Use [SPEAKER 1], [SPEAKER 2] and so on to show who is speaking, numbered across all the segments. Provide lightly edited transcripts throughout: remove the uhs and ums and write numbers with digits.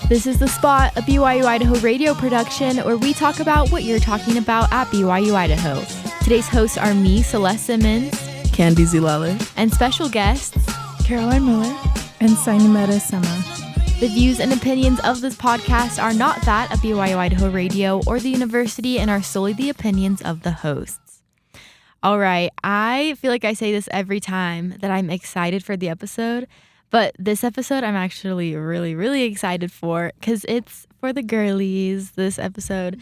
[SPEAKER 1] This is The Spot, a BYU-Idaho radio production where we talk about what you're talking about at BYU-Idaho. Today's hosts are me, Celeste Simmons,
[SPEAKER 2] Candy Zilale,
[SPEAKER 1] and special guests,
[SPEAKER 3] Caroline Miller,
[SPEAKER 4] and Sainimeta Sema.
[SPEAKER 1] The views and opinions of this podcast are not that of BYU-Idaho Radio or the university and are solely the opinions of the hosts. All right, I feel like I say this every time that I'm excited for the episode, but this episode I'm actually really excited for because it's for the girlies. This episode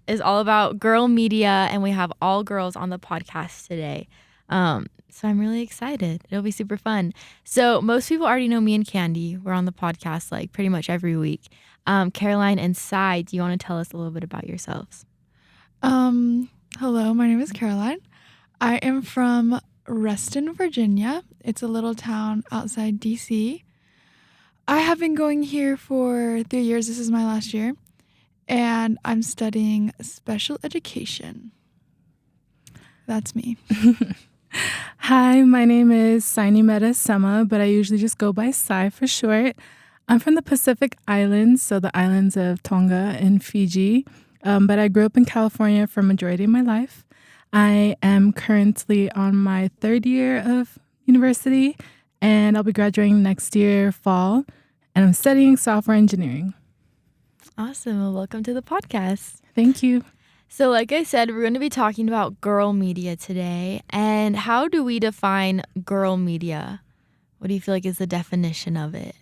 [SPEAKER 1] is all about girl media, and we have all girls on the podcast today. So I'm really excited. It'll be super fun. So most people already know me and Candy. We're on the podcast like pretty much every week. Caroline and Sai, do you want to tell us a little bit about yourselves?
[SPEAKER 3] Hello, my name is Caroline. I am from Reston, Virginia. It's a little town outside DC. I have been going here for 3 years. This is my last year. And I'm studying special education. That's me.
[SPEAKER 4] Hi, my name is Sainimeta Sema, but I usually just go by Sai for short. I'm from the Pacific Islands, so the islands of Tonga and Fiji, but I grew up in California for a majority of my life. I am currently on my third year of university, and I'll be graduating next year, fall, and I'm studying software engineering.
[SPEAKER 1] Awesome. Well, welcome to the podcast.
[SPEAKER 4] Thank you.
[SPEAKER 1] So like I said, we're going to be talking about girl media today. And how do we define girl media? What do you feel like is the definition of it?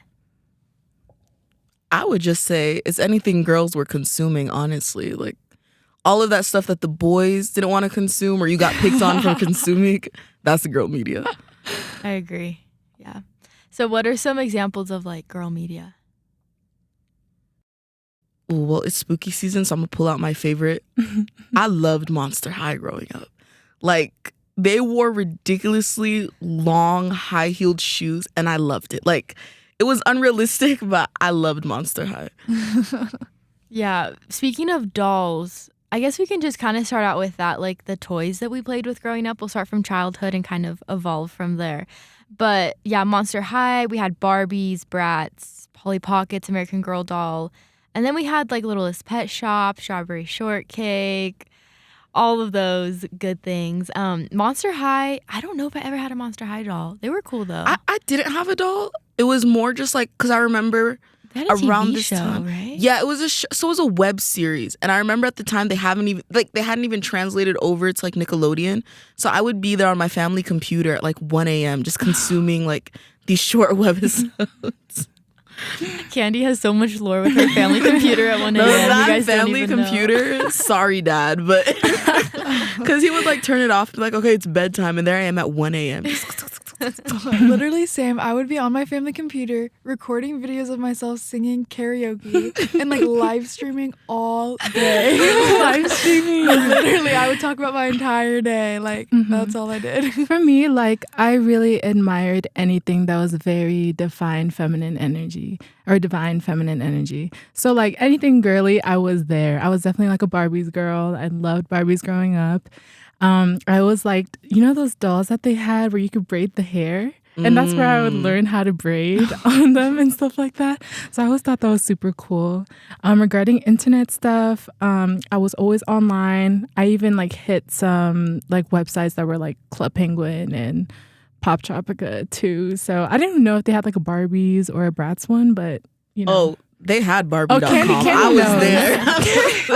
[SPEAKER 2] I would just say it's anything girls were consuming, honestly. Like all of that stuff that the boys didn't want to consume or you got picked on for consuming, that's the girl media.
[SPEAKER 1] I agree. Yeah. So what are some examples of like girl media?
[SPEAKER 2] Ooh, well, it's spooky season, so I'm going to pull out my favorite. I loved Monster High growing up. Like, they wore ridiculously long, high-heeled shoes, and I loved it. Like, it was unrealistic, but I loved Monster High.
[SPEAKER 1] Yeah. Speaking of dolls, I guess we can just kind of start out with that, like the toys that we played with growing up. We'll start from childhood and kind of evolve from there. But yeah, Monster High, we had Barbies, Bratz, Polly Pockets, American Girl doll. And then we had like Littlest Pet Shop, Strawberry Shortcake, all of those good things. Monster High, I don't know if I ever had a Monster High doll. They were cool though.
[SPEAKER 2] I didn't have a doll. It was more just like, because I remember
[SPEAKER 1] they had a
[SPEAKER 2] around
[SPEAKER 1] TV
[SPEAKER 2] this
[SPEAKER 1] show,
[SPEAKER 2] time.
[SPEAKER 1] Right?
[SPEAKER 2] Yeah, it was so it was a web series. And I remember at the time they hadn't even translated over to like Nickelodeon. So I would be there on my family computer at like 1 a.m. just consuming like these short webisodes.
[SPEAKER 1] Candy has so much lore with her family computer at 1 a.m.
[SPEAKER 2] No,
[SPEAKER 1] You
[SPEAKER 2] that
[SPEAKER 1] guys
[SPEAKER 2] family
[SPEAKER 1] don't even
[SPEAKER 2] computer.
[SPEAKER 1] know.
[SPEAKER 2] Sorry, Dad, but because he would like turn it off, be like, okay, it's bedtime, and there I am at 1 a.m.
[SPEAKER 3] Literally, same. I would be on my family computer recording videos of myself singing karaoke and like live streaming all day.
[SPEAKER 4] Live streaming.
[SPEAKER 3] Literally, I would talk about my entire day. Like, that's all I did.
[SPEAKER 4] For me, like, I really admired anything that was very divine feminine energy. So, like, anything girly, I was there. I was definitely like a Barbies girl. I loved Barbies growing up. I always liked, you know those dolls that they had where you could braid the hair? And that's where I would learn how to braid on them and stuff like that. So I always thought that was super cool. Regarding internet stuff, I was always online. I even like hit some like websites that were like Club Penguin and Pop Tropica too. So I didn't know if they had like a Barbies or a Bratz one, but you know.
[SPEAKER 2] Oh, they had Barbie.com.
[SPEAKER 4] Candy
[SPEAKER 2] I was
[SPEAKER 4] knows.
[SPEAKER 2] there.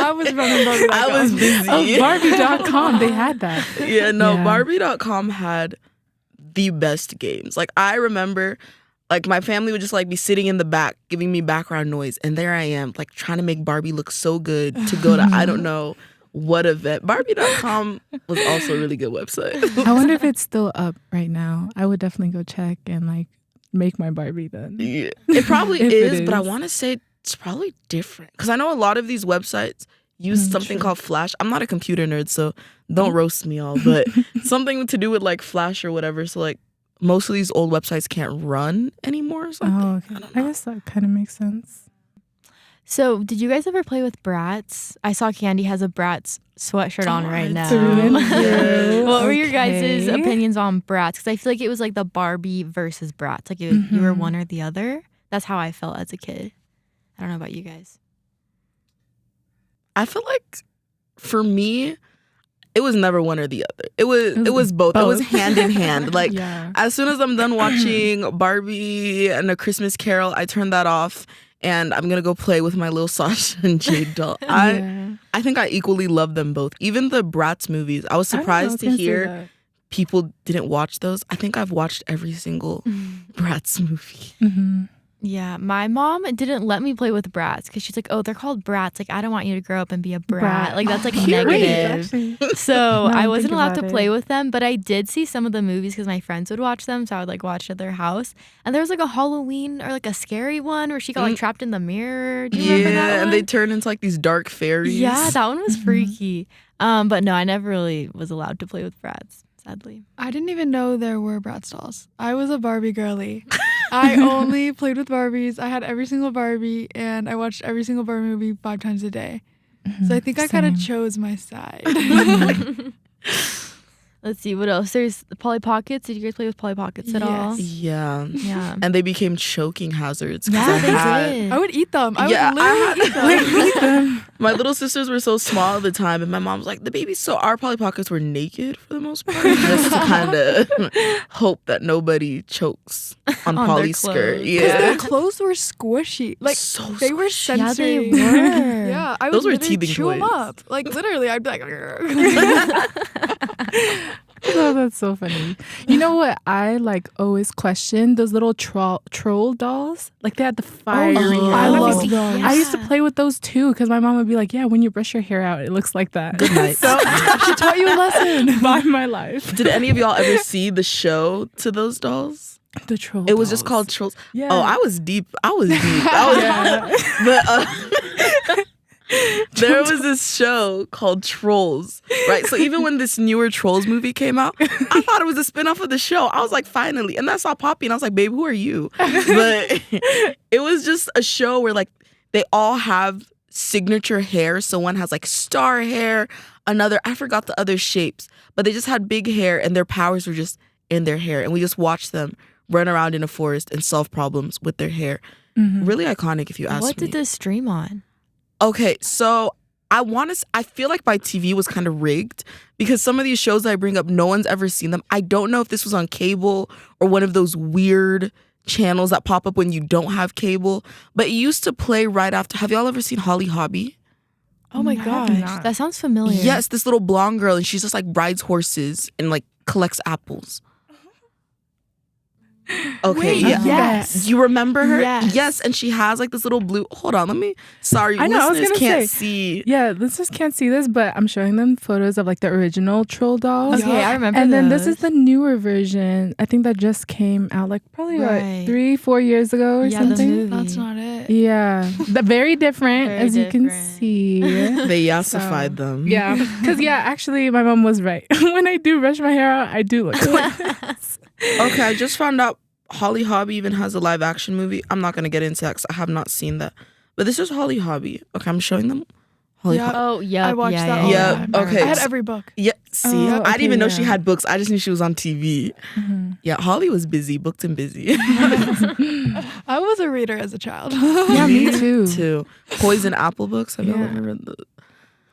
[SPEAKER 3] I was running Barbie.com.
[SPEAKER 2] I was busy.
[SPEAKER 4] Oh, Barbie.com. They had that.
[SPEAKER 2] Yeah, no,
[SPEAKER 4] Yeah.
[SPEAKER 2] Barbie.com had the best games. Like, I remember, like, my family would just, like, be sitting in the back, giving me background noise. And there I am, like, trying to make Barbie look so good to go to, I don't know what event. Barbie.com was also a really good website.
[SPEAKER 4] I wonder if it's still up right now. I would definitely go check and, like, make my Barbie then.
[SPEAKER 2] Yeah. It probably
[SPEAKER 4] If
[SPEAKER 2] is,
[SPEAKER 4] it
[SPEAKER 2] but I
[SPEAKER 4] is.
[SPEAKER 2] want to say it's probably different. Because I know a lot of these websites use something called Flash. I'm not a computer nerd, so don't roast me all. But something to do with like Flash or whatever. So like most of these old websites can't run anymore or something.
[SPEAKER 4] Oh, okay. I guess that kind of makes sense.
[SPEAKER 1] So, did you guys ever play with Bratz? I saw Candy has a Bratz sweatshirt on right now.
[SPEAKER 4] Yes.
[SPEAKER 1] What were your guys'
[SPEAKER 4] Okay.
[SPEAKER 1] opinions on Bratz? Because I feel like it was like the Barbie versus Bratz. Like you were one or the other. That's how I felt as a kid. I don't know about you guys.
[SPEAKER 2] I feel like for me, it was never one or the other. It was both. It was hand in hand. Like as soon as I'm done watching Barbie and A Christmas Carol, I turn that off and I'm gonna go play with my little Sasha and Jade doll. I think I equally love them both. Even the Bratz movies. I was surprised to hear people didn't watch those. I think I've watched every single Bratz movie.
[SPEAKER 4] Mm-hmm.
[SPEAKER 1] Yeah, my mom didn't let me play with brats because she's like, oh, they're called brats. Like, I don't want you to grow up and be a brat. Like, that's like negative. So I wasn't allowed to play with them, but I did see some of the movies because my friends would watch them. So I would like watch at their house. And there was like a Halloween or like a scary one where she got like trapped in the mirror. Do you remember that one?
[SPEAKER 2] And they turn into like these dark fairies.
[SPEAKER 1] Yeah, that one was freaky. But no, I never really was allowed to play with brats, sadly.
[SPEAKER 3] I didn't even know there were Bratz dolls. I was a Barbie girly. I only played with Barbies. I had every single Barbie, and I watched every single Barbie movie 5 times a day. So I think I kind of chose my side.
[SPEAKER 1] Let's see, what else? There's the Polly Pockets. Did you guys play with Polly Pockets at all?
[SPEAKER 2] Yeah.
[SPEAKER 1] Yeah.
[SPEAKER 2] And they became choking hazards.
[SPEAKER 1] Yeah, they did.
[SPEAKER 3] I would eat them. I would literally eat them.
[SPEAKER 2] My little sisters were so small at the time, and my mom was like, the babies. So our Polly Pockets were naked for the most part, just to kind of hope that nobody chokes on Polly's skirt.
[SPEAKER 3] Because
[SPEAKER 2] Yeah.
[SPEAKER 3] their clothes were squishy. Like,
[SPEAKER 2] So
[SPEAKER 3] they were
[SPEAKER 2] squishy.
[SPEAKER 3] sensory.
[SPEAKER 1] Yeah, they were.
[SPEAKER 3] Yeah, I would
[SPEAKER 2] Those were
[SPEAKER 3] literally
[SPEAKER 2] teething
[SPEAKER 3] chew them
[SPEAKER 2] toys.
[SPEAKER 3] up. Like, literally, I'd be like...
[SPEAKER 4] Oh, that's so funny. You know what I like always question? Those little troll dolls. Like they had the fiery hair.
[SPEAKER 3] I love
[SPEAKER 4] Like,
[SPEAKER 3] those.
[SPEAKER 4] I used to play with those too because my mom would be like, yeah, when you brush your hair out, it looks like that.
[SPEAKER 2] Good night.
[SPEAKER 4] So she taught you a lesson by my life.
[SPEAKER 2] Did any of y'all ever see the show to those dolls?
[SPEAKER 4] The troll
[SPEAKER 2] It was just
[SPEAKER 4] dolls.
[SPEAKER 2] called Trolls.
[SPEAKER 4] Yeah.
[SPEAKER 2] Oh, I was deep.
[SPEAKER 4] Yeah.
[SPEAKER 2] But there was this show called Trolls, right? So even when this newer Trolls movie came out, I thought it was a spinoff of the show. I was like, finally. And then I saw Poppy and I was like, babe, who are you? But it was just a show where like they all have signature hair. So one has like star hair, another, I forgot the other shapes, but they just had big hair and their powers were just in their hair. And we just watched them run around in a forest and solve problems with their hair. Really iconic if you ask me.
[SPEAKER 1] What did this stream on?
[SPEAKER 2] Okay, so I feel like my TV was kind of rigged because some of these shows that I bring up, no one's ever seen them. I don't know if this was on cable or one of those weird channels that pop up when you don't have cable, but it used to play right after. Have y'all ever seen Holly Hobby?
[SPEAKER 1] Oh my gosh, that sounds familiar.
[SPEAKER 2] Yes, this little blonde girl, and she's just like rides horses and like collects apples. Okay,
[SPEAKER 3] Wait,
[SPEAKER 2] yeah.
[SPEAKER 1] yes.
[SPEAKER 2] You remember her?
[SPEAKER 1] Yes.
[SPEAKER 2] And she has like this little blue. Hold on, sorry,
[SPEAKER 4] I know, I was
[SPEAKER 2] listeners
[SPEAKER 4] gonna
[SPEAKER 2] can't
[SPEAKER 4] say,
[SPEAKER 2] see.
[SPEAKER 4] Yeah, listeners can't see this, but I'm showing them photos of like the original troll dolls.
[SPEAKER 1] Okay, I remember
[SPEAKER 4] And then
[SPEAKER 1] those.
[SPEAKER 4] this is the newer version. I think that just came out like probably
[SPEAKER 1] Right.
[SPEAKER 4] like 3-4 years ago or
[SPEAKER 1] Yeah, the
[SPEAKER 4] something.
[SPEAKER 1] movie.
[SPEAKER 3] That's not it.
[SPEAKER 4] Yeah, very different
[SPEAKER 1] Very
[SPEAKER 4] as you can
[SPEAKER 1] different.
[SPEAKER 4] see.
[SPEAKER 2] They yassified them.
[SPEAKER 4] Yeah, because actually my mom was right. When I do brush my hair out, I do look like this.
[SPEAKER 2] Okay, I just found out Holly Hobby even has a live action movie. I'm not gonna get into that because I have not seen that. But this is Holly Hobby. Okay, I'm showing them. Holly
[SPEAKER 3] Yeah.
[SPEAKER 2] Hobby.
[SPEAKER 1] Oh, yeah.
[SPEAKER 3] I watched that all
[SPEAKER 2] Yeah,
[SPEAKER 3] the time.
[SPEAKER 2] okay.
[SPEAKER 3] I had
[SPEAKER 2] so-
[SPEAKER 3] every book.
[SPEAKER 2] Yeah, see,
[SPEAKER 4] Oh,
[SPEAKER 2] I didn't even know
[SPEAKER 4] okay,
[SPEAKER 2] she
[SPEAKER 4] yeah.
[SPEAKER 2] had books. I just knew she was on TV. Yeah, Holly was busy, booked and busy.
[SPEAKER 3] I was a reader as a child.
[SPEAKER 4] Yeah, me too.
[SPEAKER 2] Too. Poison Apple books. Have y'all
[SPEAKER 4] Yeah.
[SPEAKER 2] ever read the?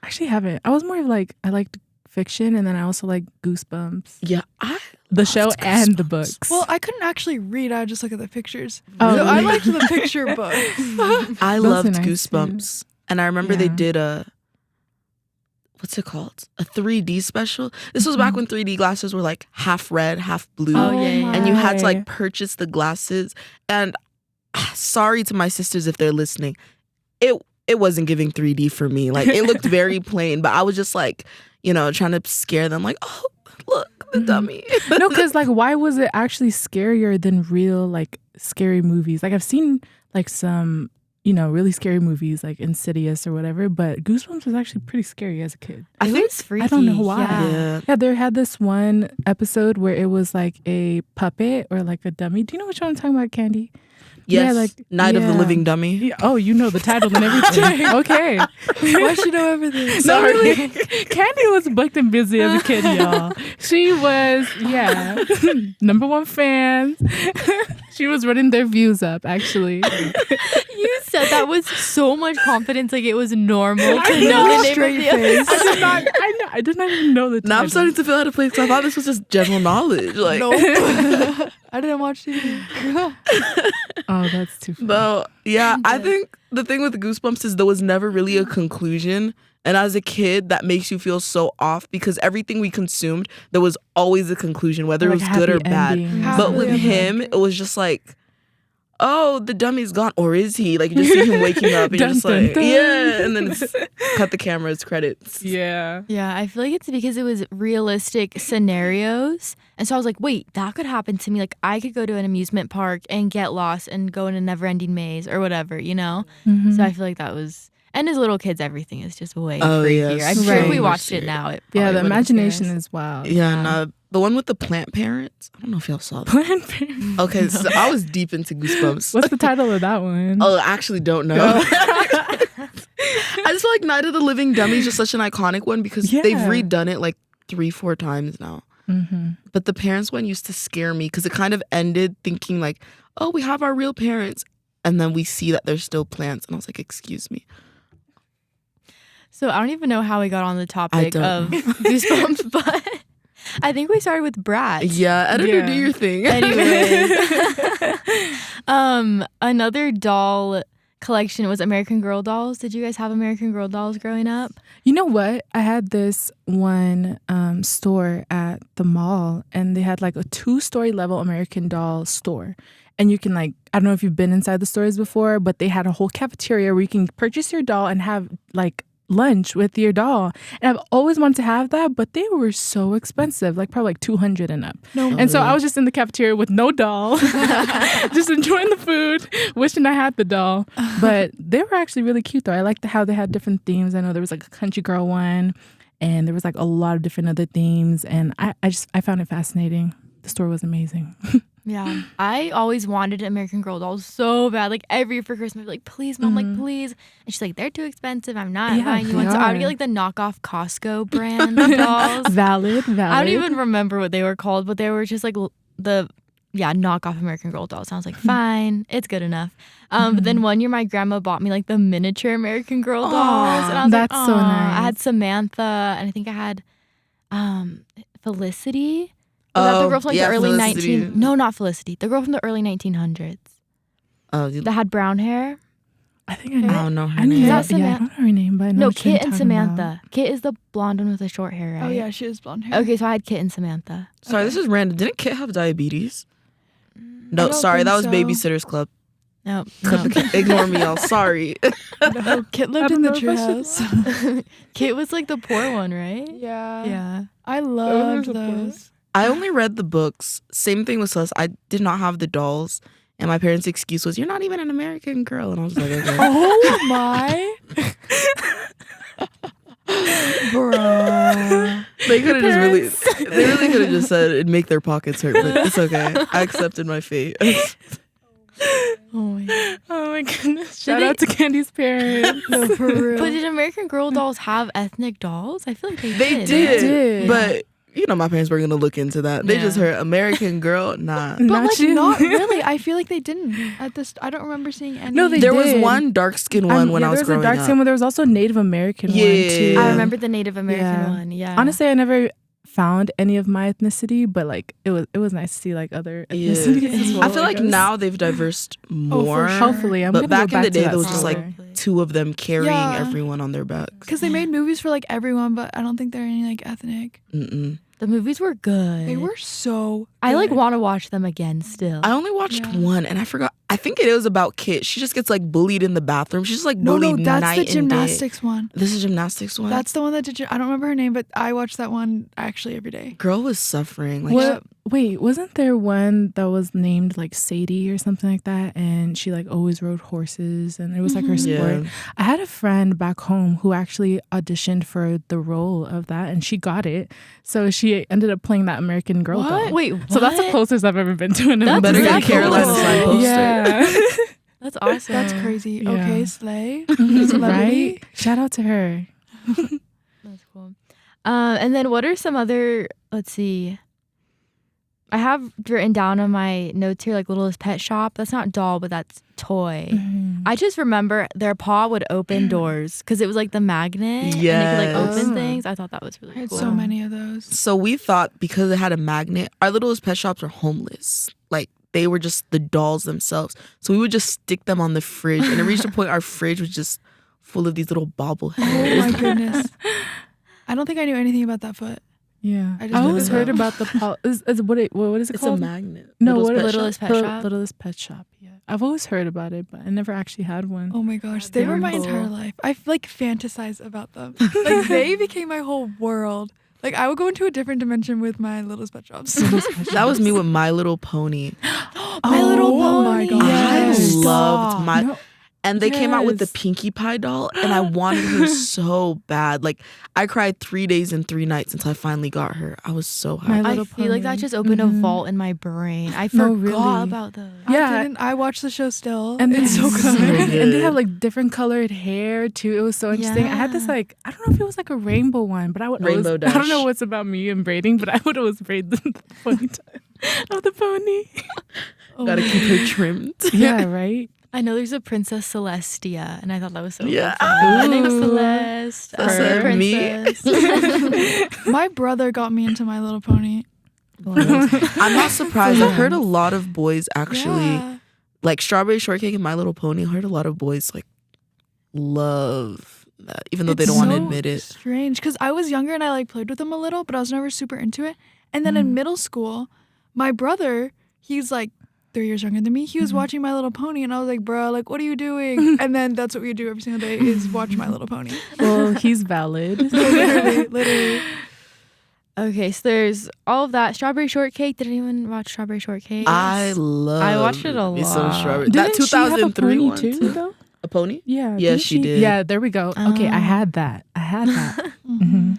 [SPEAKER 4] Actually, haven't. I was more of like I liked fiction, and then I also like Goosebumps,
[SPEAKER 2] Yeah,
[SPEAKER 4] the show
[SPEAKER 2] loved
[SPEAKER 4] and the
[SPEAKER 2] Goosebumps.
[SPEAKER 4] books.
[SPEAKER 3] Well, I couldn't actually read. I would just look at the pictures.
[SPEAKER 4] Oh,
[SPEAKER 3] So I
[SPEAKER 4] really?
[SPEAKER 3] liked the picture books.
[SPEAKER 2] I
[SPEAKER 4] Those are
[SPEAKER 2] loved
[SPEAKER 4] nice,
[SPEAKER 2] Goosebumps, and I remember they
[SPEAKER 4] Yeah.
[SPEAKER 2] did a. What's it called? A 3D special. This was back when 3D glasses were like half red, half blue.
[SPEAKER 1] Oh, yeah.
[SPEAKER 2] And you had to
[SPEAKER 4] my.
[SPEAKER 2] like purchase the glasses. And sorry to my sisters if they're listening. It wasn't giving 3D for me. Like it looked very plain, but I was just like, trying to scare them like, oh, look, the dummy.
[SPEAKER 4] No, because like, why was it actually scarier than real like scary movies? Like I've seen like some, really scary movies like Insidious or whatever, but Goosebumps was actually pretty scary as a kid.
[SPEAKER 2] I
[SPEAKER 1] It
[SPEAKER 2] think
[SPEAKER 1] was freaky.
[SPEAKER 4] I don't know why.
[SPEAKER 1] Yeah.
[SPEAKER 2] yeah.
[SPEAKER 4] There had this one episode where it was like a puppet or like a dummy. Do you know which one I'm talking about, Candy?
[SPEAKER 2] Yes,
[SPEAKER 4] Yeah, like,
[SPEAKER 2] Night of the
[SPEAKER 4] yeah.
[SPEAKER 2] Living Dummy.
[SPEAKER 4] Yeah, oh, you know the title and everything. Okay.
[SPEAKER 3] Why should I know everything?
[SPEAKER 4] No,
[SPEAKER 2] Sorry.
[SPEAKER 4] really. Candy was booked and busy as a kid, y'all. She was, #1 fan. She was running their views up, actually.
[SPEAKER 1] You said that with so much confidence, like it was normal to
[SPEAKER 3] I
[SPEAKER 1] know
[SPEAKER 3] know.
[SPEAKER 1] the name
[SPEAKER 3] Straight
[SPEAKER 1] of the
[SPEAKER 3] face.
[SPEAKER 4] I did not even know the title.
[SPEAKER 2] Now I'm starting to feel out of place because I thought this was just general knowledge. Like,
[SPEAKER 3] Nope. I didn't watch TV.
[SPEAKER 4] Oh, that's too funny.
[SPEAKER 2] though, yeah, I think the thing with Goosebumps is there was never really a conclusion. And as a kid, that makes you feel so off because everything we consumed, there was always a conclusion, whether
[SPEAKER 4] Like
[SPEAKER 2] it was good or
[SPEAKER 4] happy
[SPEAKER 2] bad.
[SPEAKER 4] ending.
[SPEAKER 2] But with
[SPEAKER 3] Happily
[SPEAKER 2] him, it was just like, oh, the dummy's gone, or is he? Like, you just see him waking up, and you're
[SPEAKER 4] Dun,
[SPEAKER 2] just
[SPEAKER 4] dun,
[SPEAKER 2] like,
[SPEAKER 4] dun.
[SPEAKER 2] yeah, and then it's cut the camera, it's credits.
[SPEAKER 4] Yeah.
[SPEAKER 1] Yeah, I feel like it's because it was realistic scenarios. And so I was like, wait, that could happen to me. Like, I could go to an amusement park and get lost and go in a never-ending maze or whatever, you know?
[SPEAKER 4] Mhm.
[SPEAKER 1] So I feel like that was... And as little kids, everything is just way
[SPEAKER 2] Oh,
[SPEAKER 1] freakier.
[SPEAKER 2] yes.
[SPEAKER 1] I'm sure if we
[SPEAKER 4] Right.
[SPEAKER 1] watched it now, it
[SPEAKER 4] Yeah,
[SPEAKER 1] probably
[SPEAKER 4] the
[SPEAKER 1] wouldn't
[SPEAKER 4] imagination
[SPEAKER 1] scare us.
[SPEAKER 4] is wild.
[SPEAKER 2] Yeah, and the one with the plant parents, I don't know if y'all saw that.
[SPEAKER 4] Planned Parenthood.
[SPEAKER 2] Okay, so I was deep into Goosebumps.
[SPEAKER 4] What's the title of that one?
[SPEAKER 2] Oh, I actually don't know. I just feel like Night of the Living Dummy is just such an iconic one because they've
[SPEAKER 4] Yeah.
[SPEAKER 2] redone it like 3-4 times now.
[SPEAKER 4] Mm-hmm.
[SPEAKER 2] But the parents one used to scare me because it kind of ended thinking like, oh, we have our real parents. And then we see that they're still plants. And I was like, excuse me.
[SPEAKER 1] So I don't even know how we got on the topic
[SPEAKER 2] don't
[SPEAKER 1] of Goosebumps, but I think we started with Bratz.
[SPEAKER 2] Yeah, editor,
[SPEAKER 4] Yeah.
[SPEAKER 2] do your thing.
[SPEAKER 1] Anyways, another doll collection was American Girl dolls. Did you guys have American Girl dolls growing up?
[SPEAKER 4] You know what? I had this one store at the mall, and they had like a 2-story level American Doll store. And you can like, I don't know if you've been inside the stores before, but they had a whole cafeteria where you can purchase your doll and have like lunch with your doll. And I've always wanted to have that, but they were so expensive, like probably like $200 and up.
[SPEAKER 3] No.
[SPEAKER 4] And so I was just in the cafeteria with no doll, just enjoying the food, wishing I had the doll. But they were actually really cute though. I liked how they had different themes. I know there was like a country girl one, and there was like a lot of different other themes. And I found it fascinating. The store was amazing.
[SPEAKER 1] Yeah. I always wanted American Girl dolls so bad. Like every year for Christmas, I'd be like, please, Mom, like, please. And she's like, they're too expensive. I'm not
[SPEAKER 4] Yeah,
[SPEAKER 1] buying you
[SPEAKER 4] they
[SPEAKER 1] one. So I would
[SPEAKER 4] are.
[SPEAKER 1] get like the knockoff Costco brand dolls.
[SPEAKER 4] Valid.
[SPEAKER 1] I don't even remember what they were called, but they were just like knockoff American Girl dolls. And I was like, fine, it's good enough. But then one year my grandma bought me like the miniature American Girl dolls. And I was
[SPEAKER 4] That's
[SPEAKER 1] like,
[SPEAKER 4] so
[SPEAKER 1] "Aw."
[SPEAKER 4] nice.
[SPEAKER 1] I had Samantha, and I think I had Felicity. Was that the girl from like
[SPEAKER 2] yeah,
[SPEAKER 1] the early
[SPEAKER 2] Felicity.
[SPEAKER 1] 19... No, not Felicity. The girl from the early 1900s
[SPEAKER 2] Oh,
[SPEAKER 1] that had brown hair.
[SPEAKER 4] I think I know.
[SPEAKER 2] I don't know her
[SPEAKER 4] I knew
[SPEAKER 2] name.
[SPEAKER 1] Is that
[SPEAKER 4] that. Yeah, I don't know her name, but I know
[SPEAKER 1] No,
[SPEAKER 4] what you're
[SPEAKER 1] Kit and
[SPEAKER 4] talking about.
[SPEAKER 1] Samantha. Kit is the blonde one with the short hair, right?
[SPEAKER 3] Oh yeah, she has blonde hair.
[SPEAKER 1] Okay, so I had Kit and Samantha.
[SPEAKER 2] Sorry, this is random. Didn't Kit have diabetes?
[SPEAKER 3] I
[SPEAKER 2] No,
[SPEAKER 3] don't
[SPEAKER 2] sorry,
[SPEAKER 3] think
[SPEAKER 2] that was
[SPEAKER 3] so.
[SPEAKER 2] Babysitter's Club.
[SPEAKER 1] No.
[SPEAKER 2] Ignore me, y'all. Sorry.
[SPEAKER 3] No, Kit lived
[SPEAKER 4] I
[SPEAKER 3] in the
[SPEAKER 4] don't know if I
[SPEAKER 3] treehouse.
[SPEAKER 1] Kit was like the poor one, right?
[SPEAKER 3] Yeah.
[SPEAKER 1] Yeah.
[SPEAKER 3] I loved
[SPEAKER 4] there's a
[SPEAKER 3] those.
[SPEAKER 2] I only read the books. Same thing with Celeste. I did not have the dolls. And my parents' excuse was, you're not even an American girl. And I was like, okay.
[SPEAKER 3] Oh my. Bruh.
[SPEAKER 2] They could have just really, they really could have just said it'd make their pockets hurt, but it's okay. I accepted my fate.
[SPEAKER 1] Oh my God.
[SPEAKER 4] Oh my goodness! Shout
[SPEAKER 1] they-
[SPEAKER 4] out to Candy's parents.
[SPEAKER 3] No, for real.
[SPEAKER 1] But did American Girl dolls have ethnic dolls? I feel like they
[SPEAKER 2] They
[SPEAKER 1] did.
[SPEAKER 2] did,
[SPEAKER 4] did.
[SPEAKER 2] but you know my parents were gonna look into that. They
[SPEAKER 1] Yeah.
[SPEAKER 2] just heard American Girl, nah.
[SPEAKER 3] But like
[SPEAKER 4] you.
[SPEAKER 3] not really. I feel like they didn't at this. I don't remember seeing any.
[SPEAKER 4] No, they
[SPEAKER 2] There was
[SPEAKER 4] did.
[SPEAKER 2] one dark skinned one when I was
[SPEAKER 4] there was
[SPEAKER 2] growing
[SPEAKER 4] a dark
[SPEAKER 2] up.
[SPEAKER 4] skin one. There was also a Native American one
[SPEAKER 2] Yeah.
[SPEAKER 4] too.
[SPEAKER 1] I remember the Native American
[SPEAKER 4] Yeah.
[SPEAKER 1] one. Yeah.
[SPEAKER 4] Honestly, I never found any of my ethnicity, but like it was nice to see like other
[SPEAKER 2] Yeah.
[SPEAKER 4] ethnicities as well.
[SPEAKER 2] I feel like
[SPEAKER 4] guess.
[SPEAKER 2] now they've diversified more.
[SPEAKER 3] sure.
[SPEAKER 4] Hopefully, I'm
[SPEAKER 2] But
[SPEAKER 4] gonna
[SPEAKER 2] back
[SPEAKER 4] go
[SPEAKER 2] in the
[SPEAKER 4] back to
[SPEAKER 2] day,
[SPEAKER 4] that
[SPEAKER 2] there was just
[SPEAKER 4] store.
[SPEAKER 2] like 2 of them carrying
[SPEAKER 3] Yeah.
[SPEAKER 2] everyone on their backs.
[SPEAKER 3] because they made movies for like everyone, but I don't think they're any like ethnic.
[SPEAKER 2] Mm-mm.
[SPEAKER 1] the movies were good.
[SPEAKER 3] They were so.
[SPEAKER 1] I like
[SPEAKER 3] good.
[SPEAKER 1] want to watch them again still.
[SPEAKER 2] I only watched
[SPEAKER 3] Yeah.
[SPEAKER 2] one, and I forgot. I think it was about Kit. She just gets like bullied in the bathroom. She's just like
[SPEAKER 3] No,
[SPEAKER 2] bullied
[SPEAKER 3] that's
[SPEAKER 2] night
[SPEAKER 3] the
[SPEAKER 2] and day.
[SPEAKER 3] gymnastics one.
[SPEAKER 2] This is gymnastics one.
[SPEAKER 3] That's the one that did. I don't remember her name, but I watched that one actually every day.
[SPEAKER 2] Girl was suffering. Like
[SPEAKER 4] What? Wait, wasn't there one that was named like Sadie or something like that? And she like always rode horses, and it was like her sport.
[SPEAKER 2] Yeah.
[SPEAKER 4] I had a friend back home who actually auditioned for the role of that, and she got it. So she ended up playing that American Girl doll.
[SPEAKER 1] Wait,
[SPEAKER 4] So that's the
[SPEAKER 1] what?
[SPEAKER 4] closest I've ever been to an
[SPEAKER 1] That's
[SPEAKER 2] better
[SPEAKER 4] American
[SPEAKER 2] get a Carolina
[SPEAKER 1] cool.
[SPEAKER 2] sign poster.
[SPEAKER 4] Yeah.
[SPEAKER 1] That's awesome.
[SPEAKER 3] That's crazy.
[SPEAKER 4] Yeah.
[SPEAKER 3] Okay, Slay. Celebrity.
[SPEAKER 4] Right? Shout out to her.
[SPEAKER 1] That's cool. And then what are some other? Let's see. I have written down on my notes here, like Littlest Pet Shop. That's not doll, but that's toy. I just remember their paw would open doors because it was like the magnet.
[SPEAKER 2] Yes.
[SPEAKER 1] And it could like open things. I thought that was really
[SPEAKER 3] I had
[SPEAKER 1] cool.
[SPEAKER 3] so many of those.
[SPEAKER 2] So we thought because it had a magnet, our Littlest Pet Shops are homeless. Like they were just the dolls themselves. So we would just stick them on the fridge. And it reached a point our fridge was just full of these little bobbleheads.
[SPEAKER 3] Oh my goodness. I don't think I knew anything about that foot.
[SPEAKER 4] Yeah,
[SPEAKER 3] I just
[SPEAKER 4] I always
[SPEAKER 3] looked it
[SPEAKER 4] heard about the what is it
[SPEAKER 2] It's
[SPEAKER 4] called?
[SPEAKER 2] a magnet.
[SPEAKER 4] No,
[SPEAKER 1] Littlest Pet Shop?
[SPEAKER 4] Littlest Pet Shop. Yeah, I've always heard about it, but I never actually had one.
[SPEAKER 3] Oh my gosh, they were my
[SPEAKER 1] cool.
[SPEAKER 3] entire life. I like fantasize about them. Like they became my whole world. Like I would go into a different dimension with my Littlest Pet Shops.
[SPEAKER 2] That was me with My Little Pony.
[SPEAKER 3] My Little
[SPEAKER 4] Oh my
[SPEAKER 3] Pony.
[SPEAKER 4] God.
[SPEAKER 2] I
[SPEAKER 4] Yes.
[SPEAKER 2] loved my...
[SPEAKER 4] No.
[SPEAKER 2] And they came out with the
[SPEAKER 4] Yes.
[SPEAKER 2] Pinkie Pie doll, and I wanted her so bad. Like, I cried 3 days and 3 nights until I finally got her. I was so
[SPEAKER 4] My
[SPEAKER 2] happy.
[SPEAKER 1] I
[SPEAKER 4] Little
[SPEAKER 1] feel like that
[SPEAKER 4] Pony.
[SPEAKER 1] just opened a
[SPEAKER 4] Mhm.
[SPEAKER 1] vault in my brain. I
[SPEAKER 4] No,
[SPEAKER 1] forgot
[SPEAKER 4] really.
[SPEAKER 1] about those.
[SPEAKER 4] Yeah.
[SPEAKER 3] I watched the show still.
[SPEAKER 4] And
[SPEAKER 3] it's so
[SPEAKER 2] so
[SPEAKER 3] good.
[SPEAKER 2] good.
[SPEAKER 4] And they have like different colored hair too. It was so interesting. I had this
[SPEAKER 1] Yeah.
[SPEAKER 4] like I don't know if it was like a rainbow one, but I would
[SPEAKER 2] Rainbow
[SPEAKER 4] always, I don't know
[SPEAKER 2] Dash.
[SPEAKER 4] what's about me and braiding, but I would always braid the ponytail of the pony.
[SPEAKER 3] Oh
[SPEAKER 2] Gotta
[SPEAKER 3] my
[SPEAKER 2] keep her trimmed.
[SPEAKER 4] Yeah, right.
[SPEAKER 1] I know there's a Princess Celestia, and I thought that was so
[SPEAKER 2] Yeah.
[SPEAKER 1] cool. My name's
[SPEAKER 4] Ooh.
[SPEAKER 1] Celeste.
[SPEAKER 2] That's
[SPEAKER 1] I'm a
[SPEAKER 2] her. Me.
[SPEAKER 1] princess.
[SPEAKER 3] My brother got me into My Little Pony.
[SPEAKER 2] I'm not surprised. I heard a lot of boys actually,
[SPEAKER 3] Yeah.
[SPEAKER 2] like Strawberry Shortcake and My Little Pony, I heard a lot of boys like love that, even though they
[SPEAKER 3] It's
[SPEAKER 2] don't want to
[SPEAKER 3] so
[SPEAKER 2] admit it.
[SPEAKER 3] Strange, because I was younger and I like played with them a little, but I was never super into it. And then in middle school, my brother, he's like 3 years younger than me. He was watching My Little Pony, and I was like, "Bro, like, what are you doing?" And then that's what we do every single day is watch My Little Pony.
[SPEAKER 4] Well, he's valid.
[SPEAKER 3] literally.
[SPEAKER 1] Okay, so there's all of that. Strawberry Shortcake. Did anyone watch Strawberry Shortcake?
[SPEAKER 2] I love.
[SPEAKER 1] I watched it a
[SPEAKER 2] me some
[SPEAKER 1] lot.
[SPEAKER 2] Strawberry.
[SPEAKER 4] Didn't
[SPEAKER 2] That
[SPEAKER 4] she have a
[SPEAKER 2] 2003
[SPEAKER 4] pony
[SPEAKER 2] one
[SPEAKER 4] too,
[SPEAKER 2] too.
[SPEAKER 4] though?
[SPEAKER 2] A pony?
[SPEAKER 4] Yeah.
[SPEAKER 2] Yeah,
[SPEAKER 4] didn't
[SPEAKER 2] she did.
[SPEAKER 4] Yeah, there we go. Okay, I had that.
[SPEAKER 3] Mhm.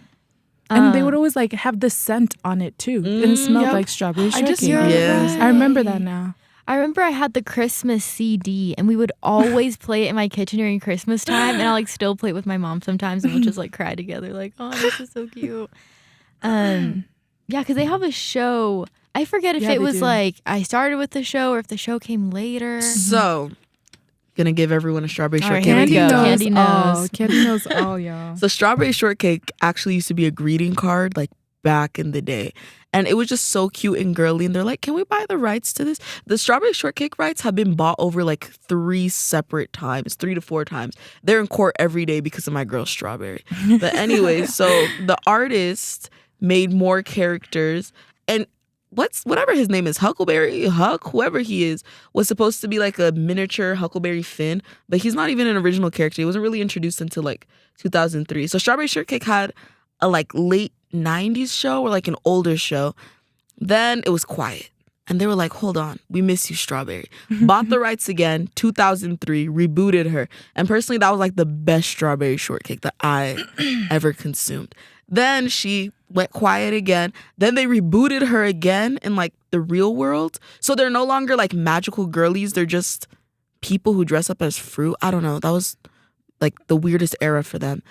[SPEAKER 4] And they would always like have the scent on it too. And it smelled
[SPEAKER 3] Yep.
[SPEAKER 4] like strawberry
[SPEAKER 3] I
[SPEAKER 4] shortcake.
[SPEAKER 3] just
[SPEAKER 2] Yeah.
[SPEAKER 4] I remember that now.
[SPEAKER 1] I remember I had the Christmas CD, and we would always play it in my kitchen during Christmas time, and I like still play it with my mom sometimes, and we'll just like cry together, like, "Oh, this is so cute." Yeah, because they have a show. I forget if
[SPEAKER 4] Yeah,
[SPEAKER 1] it
[SPEAKER 4] they
[SPEAKER 1] was
[SPEAKER 4] do.
[SPEAKER 1] like I started with the show or if the show came later.
[SPEAKER 2] So, gonna give everyone a Strawberry
[SPEAKER 1] All right,
[SPEAKER 2] Shortcake.
[SPEAKER 1] here we go.
[SPEAKER 4] knows
[SPEAKER 1] Candy
[SPEAKER 4] all.
[SPEAKER 1] knows.
[SPEAKER 4] Candy knows all, y'all.
[SPEAKER 2] So Strawberry Shortcake actually used to be a greeting card like back in the day. And it was just so cute and girly. And they're like, can we buy the rights to this? The Strawberry Shortcake rights have been bought over like 3 separate times, 3 to 4 times. They're in court every day because of my girl Strawberry. But anyway, so the artist made more characters. And whatever his name is, Huck, whoever he is, was supposed to be like a miniature Huckleberry Finn, but he's not even an original character. He wasn't really introduced until like 2003. So Strawberry Shortcake had a like late 90s show or like an older show. Then it was quiet. And they were like, hold on, we miss you, Strawberry. Bought the rights again, 2003, rebooted her. And personally, that was like the best Strawberry Shortcake that I ever consumed. Then she went quiet again. Then they rebooted her again in like the real world. So they're no longer like magical girlies. They're just people who dress up as fruit. I don't know. That was like the weirdest era for them.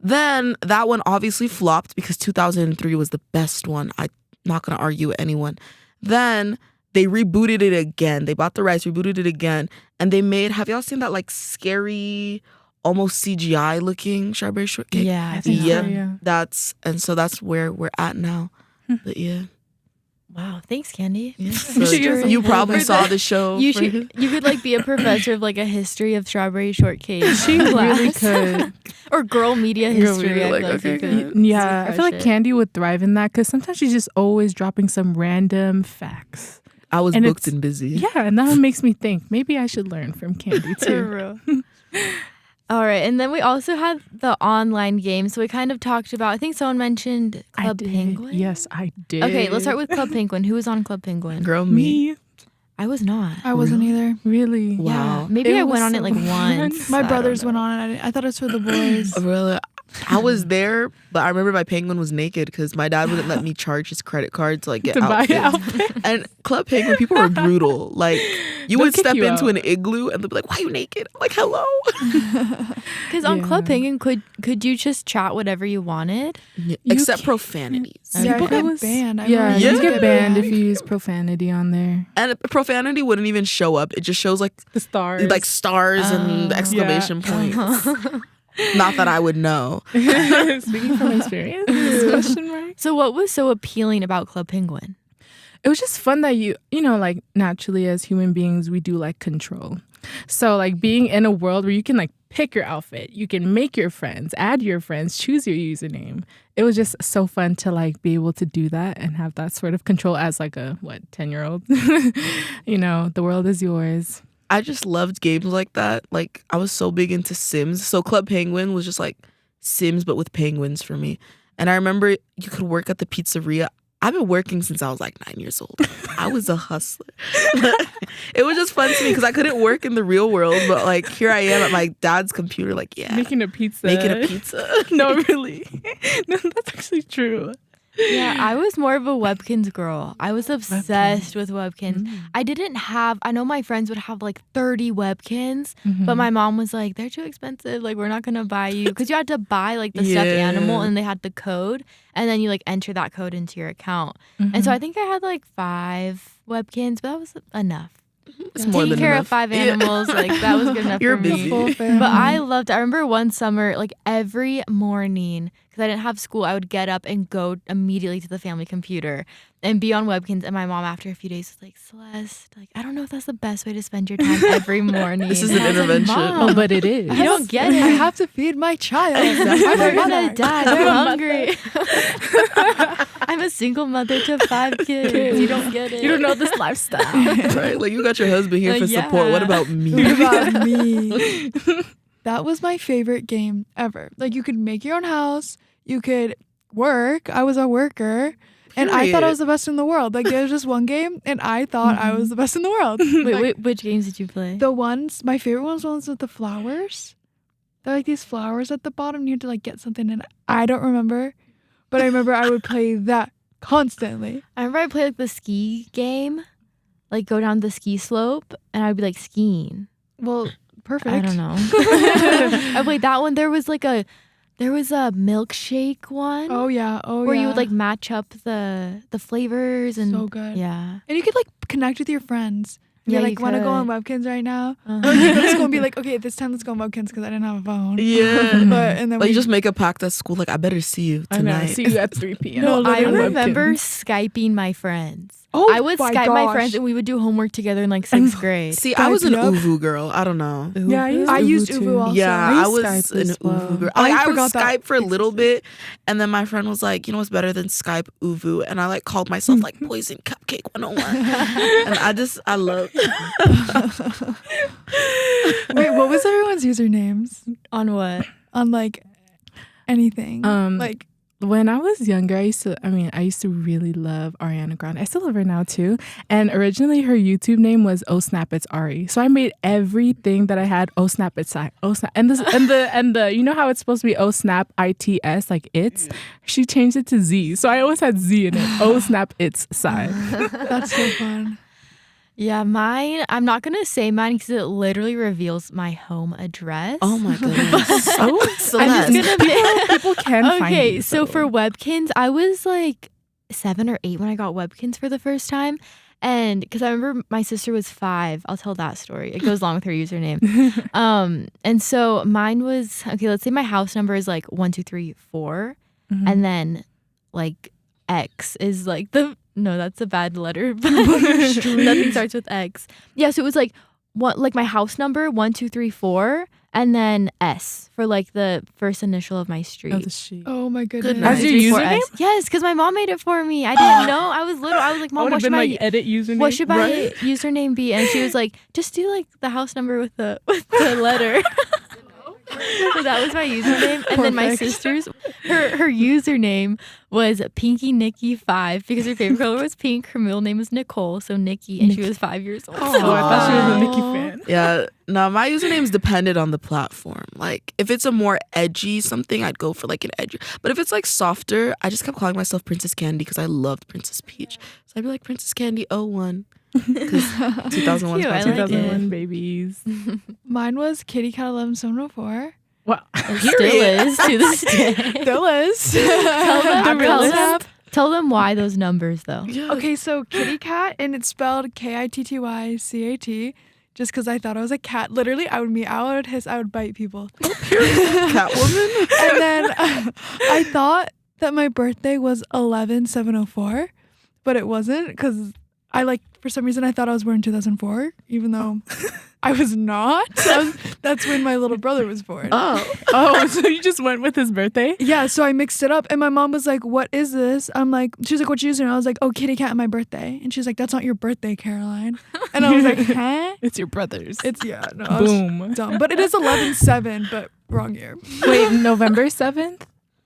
[SPEAKER 2] Then that one obviously flopped because 2003 was the best one. I'm not going to argue with anyone. Then they rebooted it again. They bought the rights, rebooted it again. And they made, have y'all seen that like scary, almost CGI looking Strawberry Shortcake?
[SPEAKER 1] Yeah, I
[SPEAKER 4] think
[SPEAKER 1] think
[SPEAKER 2] Yeah.
[SPEAKER 4] so, yeah.
[SPEAKER 2] That's where we're at now. But yeah.
[SPEAKER 1] Wow, thanks, Candy.
[SPEAKER 2] Yeah.
[SPEAKER 3] should get some
[SPEAKER 2] You probably
[SPEAKER 3] Hollywood.
[SPEAKER 2] saw the show.
[SPEAKER 1] You
[SPEAKER 2] for-
[SPEAKER 1] should. You could like be a professor of like a history of Strawberry Shortcake.
[SPEAKER 4] She really could.
[SPEAKER 1] Or girl media
[SPEAKER 2] Girl
[SPEAKER 1] history.
[SPEAKER 2] media,
[SPEAKER 1] I
[SPEAKER 2] like,
[SPEAKER 1] feel like you
[SPEAKER 2] okay.
[SPEAKER 1] could
[SPEAKER 4] Yeah, I feel like
[SPEAKER 1] crush it.
[SPEAKER 4] Candy would thrive in that because sometimes she's just always dropping some random facts.
[SPEAKER 2] I was
[SPEAKER 4] and
[SPEAKER 2] booked
[SPEAKER 4] it's-
[SPEAKER 2] and busy.
[SPEAKER 4] Yeah, and that makes me think maybe I should learn from Candy
[SPEAKER 1] For
[SPEAKER 4] too.
[SPEAKER 1] real. All right, and then we also had the online game. So we kind of talked about. I think someone mentioned Club Penguin.
[SPEAKER 4] Yes, I did.
[SPEAKER 1] Okay, let's start with Club Penguin. Who was on Club Penguin?
[SPEAKER 2] Girl, me.
[SPEAKER 4] me.
[SPEAKER 1] I was not.
[SPEAKER 3] I wasn't either.
[SPEAKER 4] Really?
[SPEAKER 2] Wow.
[SPEAKER 1] Yeah, maybe
[SPEAKER 4] It
[SPEAKER 1] I
[SPEAKER 4] was
[SPEAKER 1] went on
[SPEAKER 4] so
[SPEAKER 1] it like
[SPEAKER 4] fun.
[SPEAKER 1] once.
[SPEAKER 3] My
[SPEAKER 1] I don't
[SPEAKER 3] brothers
[SPEAKER 1] know.
[SPEAKER 3] went on it. I thought it was for the boys.
[SPEAKER 2] Really? I was there, but I remember my penguin was naked because my dad wouldn't let me charge his credit card to like get
[SPEAKER 4] To buy
[SPEAKER 2] outfits.
[SPEAKER 4] outfits.
[SPEAKER 2] And Club Penguin people are brutal. Like you
[SPEAKER 4] They'll
[SPEAKER 2] would
[SPEAKER 4] kick
[SPEAKER 2] step
[SPEAKER 4] you
[SPEAKER 2] into
[SPEAKER 4] out.
[SPEAKER 2] an igloo and they'll be like, "Why are you naked?" I'm like, "Hello."
[SPEAKER 1] Because on Club
[SPEAKER 4] Yeah.
[SPEAKER 1] Penguin, could you just chat whatever you wanted?
[SPEAKER 2] Except profanities.
[SPEAKER 3] Yeah, I
[SPEAKER 1] Okay.
[SPEAKER 3] get banned. I
[SPEAKER 4] Yeah,
[SPEAKER 3] remember
[SPEAKER 4] you
[SPEAKER 2] Yeah.
[SPEAKER 4] get banned if you use profanity on there.
[SPEAKER 2] And profanity wouldn't even show up. It just shows like
[SPEAKER 4] The stars.
[SPEAKER 2] stars and exclamation points. Not that I would know.
[SPEAKER 4] Speaking from experience, question mark.
[SPEAKER 1] So what was so appealing about Club Penguin?
[SPEAKER 4] It was just fun that you know, like naturally as human beings, we do like control. So like being in a world where you can like pick your outfit, you can make your friends, add your friends, choose your username. It was just so fun to like be able to do that and have that sort of control as like a 10-year-old. You know, the world is yours.
[SPEAKER 2] I just loved games like that. Like I was so big into Sims. So Club Penguin was just like Sims but with penguins for me. And I remember you could work at the pizzeria. I've been working since I was like 9 years old. I was a hustler. It was just fun to me because I couldn't work in the real world, but like here I am at my dad's computer, like
[SPEAKER 4] Making a pizza.
[SPEAKER 2] making a pizza.
[SPEAKER 4] No, really. No, that's actually true.
[SPEAKER 1] Yeah, I was more of a Webkinz girl. I was obsessed with Webkinz. I know my friends would have like 30 Webkinz, but my mom was like, they're too expensive. Like, we're not going to buy you. Because you had to buy like the stuffed animal and they had the code. And then you like enter that code into your account. And so I think I had like 5 Webkinz, but that was enough.
[SPEAKER 2] It's more
[SPEAKER 1] Taking
[SPEAKER 2] than
[SPEAKER 1] care
[SPEAKER 2] enough.
[SPEAKER 1] of 5 animals, like that was good enough
[SPEAKER 2] You're
[SPEAKER 1] for me.
[SPEAKER 2] busy.
[SPEAKER 3] Full family.
[SPEAKER 1] But I loved it. I remember one summer, like every morning, because I didn't have school, I would get up and go immediately to the family computer and be on Webkinz. And my mom, after a few days, was like, Celeste, like, I don't know if that's the best way to spend your time every morning.
[SPEAKER 2] This is
[SPEAKER 1] And
[SPEAKER 2] an
[SPEAKER 1] I was like,
[SPEAKER 2] intervention.
[SPEAKER 1] Mom,
[SPEAKER 4] Oh, but it is.
[SPEAKER 1] you don't get
[SPEAKER 3] I
[SPEAKER 1] it.
[SPEAKER 3] have to feed my child.
[SPEAKER 1] They're gonna
[SPEAKER 3] mother.
[SPEAKER 1] die. They're hungry. I'm a single mother to 5 kids. You don't get it.
[SPEAKER 4] You don't know this lifestyle.
[SPEAKER 2] Right? Like you got your husband here for support. What
[SPEAKER 1] Yeah.
[SPEAKER 2] about me?
[SPEAKER 3] What about me? That was my favorite game ever. Like you could make your own house. You could work. I was a worker. And I thought I
[SPEAKER 2] Period.
[SPEAKER 3] was the best in the world. Like there was just one game and I thought I was the best in the world.
[SPEAKER 1] Wait, which games did you play?
[SPEAKER 3] My favorite ones with the flowers. They're like these flowers at the bottom. You had to like get something and I don't remember. But I remember I would play that constantly.
[SPEAKER 1] I remember I played like the ski game, like go down the ski slope, and I would be like skiing.
[SPEAKER 3] Well, perfect.
[SPEAKER 1] I don't know. I played that one. There was a milkshake one.
[SPEAKER 3] Oh yeah.
[SPEAKER 1] where you would like match up the flavors and
[SPEAKER 3] So good.
[SPEAKER 1] Yeah.
[SPEAKER 3] And you could like connect with your friends.
[SPEAKER 1] Yeah,
[SPEAKER 3] You're like,
[SPEAKER 1] you
[SPEAKER 3] want to go
[SPEAKER 1] could.
[SPEAKER 3] on Webkinz right now?
[SPEAKER 1] Uh-huh.
[SPEAKER 3] Or you could just go and be like, okay, this time let's go on Webkinz because I didn't have a phone.
[SPEAKER 2] Yeah.
[SPEAKER 3] But and then
[SPEAKER 2] Like
[SPEAKER 3] we
[SPEAKER 2] you just make a pact at school. Like I better see you
[SPEAKER 4] I know.
[SPEAKER 2] tonight.
[SPEAKER 4] See you at 3 p.m.
[SPEAKER 3] No,
[SPEAKER 1] I
[SPEAKER 3] literally.
[SPEAKER 1] remember
[SPEAKER 4] Webkinz.
[SPEAKER 1] Skyping my friends.
[SPEAKER 3] Oh
[SPEAKER 1] I would
[SPEAKER 3] my
[SPEAKER 1] Skype my
[SPEAKER 3] gosh.
[SPEAKER 1] friends and we would do homework together in like 6th grade.
[SPEAKER 2] See, I was an
[SPEAKER 3] Yup.
[SPEAKER 2] Uvu girl. I don't know.
[SPEAKER 4] Yeah,
[SPEAKER 3] I used
[SPEAKER 4] Uvu
[SPEAKER 3] Uvu
[SPEAKER 4] too.
[SPEAKER 3] also.
[SPEAKER 2] Yeah,
[SPEAKER 4] I
[SPEAKER 2] I
[SPEAKER 4] used
[SPEAKER 2] was
[SPEAKER 4] Skype
[SPEAKER 2] an
[SPEAKER 4] as well.
[SPEAKER 2] Uvu girl.
[SPEAKER 3] I
[SPEAKER 2] Like, I was
[SPEAKER 3] forgot that
[SPEAKER 2] Skype for a little bit, and then my friend was like, "You know what's better than Skype? Uvu." And I like called myself like Poison Cupcake 101. And I love.
[SPEAKER 3] Wait, what was everyone's usernames
[SPEAKER 1] On what?
[SPEAKER 3] on like anything? Like
[SPEAKER 4] When I was younger, I used to really love Ariana Grande. I still love her now too. And originally her YouTube name was Oh Snap It's Ari. So I made everything that I had Oh Snap It's I. Oh Snap and the you know how it's supposed to be Oh Snap ITS like it's? She changed it to Z. So I always had Z in it. Oh Snap It's Sai.
[SPEAKER 3] that's so fun.
[SPEAKER 1] Yeah, mine. I'm not gonna say mine because it literally reveals my home address.
[SPEAKER 2] Oh my goodness.
[SPEAKER 4] Oh,
[SPEAKER 1] I'm
[SPEAKER 2] Celeste.
[SPEAKER 1] just gonna
[SPEAKER 4] people can find
[SPEAKER 1] Okay,
[SPEAKER 4] you,
[SPEAKER 1] so
[SPEAKER 4] though.
[SPEAKER 1] for Webkinz, I was like 7 or 8 when I got Webkinz for the first time. And because I remember my sister was 5. I'll tell that story. It goes along with her username. And so mine was, okay, let's say my house number is like 1, 2, 3, 4. And then like X is like no, that's a bad letter. But nothing starts with X. Yeah, so it was like my house number 1, 2, 3, 4, and then S for like the first initial of my street.
[SPEAKER 4] Oh, the sheet.
[SPEAKER 3] Oh my goodness.
[SPEAKER 2] Good
[SPEAKER 4] As
[SPEAKER 2] night.
[SPEAKER 4] your
[SPEAKER 1] 3, 4,
[SPEAKER 4] username?
[SPEAKER 1] S. Yes, because my mom made it for me. I didn't know. I was little. I was like,
[SPEAKER 4] I
[SPEAKER 1] Mom,
[SPEAKER 4] would
[SPEAKER 1] what
[SPEAKER 4] have
[SPEAKER 1] should
[SPEAKER 4] been
[SPEAKER 1] my
[SPEAKER 4] like edit username.
[SPEAKER 1] what should my
[SPEAKER 2] Right.
[SPEAKER 1] username be? And she was like, just do like the house number with the letter. So that was my username. And then my
[SPEAKER 3] Perfect.
[SPEAKER 1] sister's her username was Pinky Nikki 5 because her favorite color was pink. Her middle name was Nicole, so Nikki, and she was 5 years old.
[SPEAKER 4] Oh, I thought she was a Nikki fan.
[SPEAKER 2] Yeah, No, my usernames depended on the platform. Like, if it's a more edgy something, I'd go for like an edgy. But if it's like softer, I just kept calling myself Princess Candy because I loved Princess Peach. So I'd be like Princess Candy 01. Because 2001
[SPEAKER 1] Cute, I like
[SPEAKER 4] 2001 babies.
[SPEAKER 3] Mine was Kitty Cat 11704.
[SPEAKER 4] Wow.
[SPEAKER 1] It still is to this day.
[SPEAKER 3] Still is.
[SPEAKER 1] Tell them why those numbers though.
[SPEAKER 2] Yeah.
[SPEAKER 3] Okay, so Kitty Cat, and it's spelled Kittycat, just because I thought I was a cat. Literally, I would meow, I would hiss, I would bite people.
[SPEAKER 2] Catwoman.
[SPEAKER 3] And then I thought that my birthday was 11/7/04, but it wasn't, because for some reason I thought I was born in 2004, even though I was not. That's when my little brother was born.
[SPEAKER 4] Oh, so you just went with his birthday?
[SPEAKER 3] Yeah, so I mixed it up, and my mom was like, "What is this?" She's like, "What you using?" I was like, "Oh, Kitty Cat, my birthday." And she's like, "That's not your birthday, Caroline." And I was like, "Huh?"
[SPEAKER 4] It's your brother's.
[SPEAKER 3] I was
[SPEAKER 4] Boom.
[SPEAKER 3] dumb, but it is 11/7, but wrong year.
[SPEAKER 4] Wait, November 7th?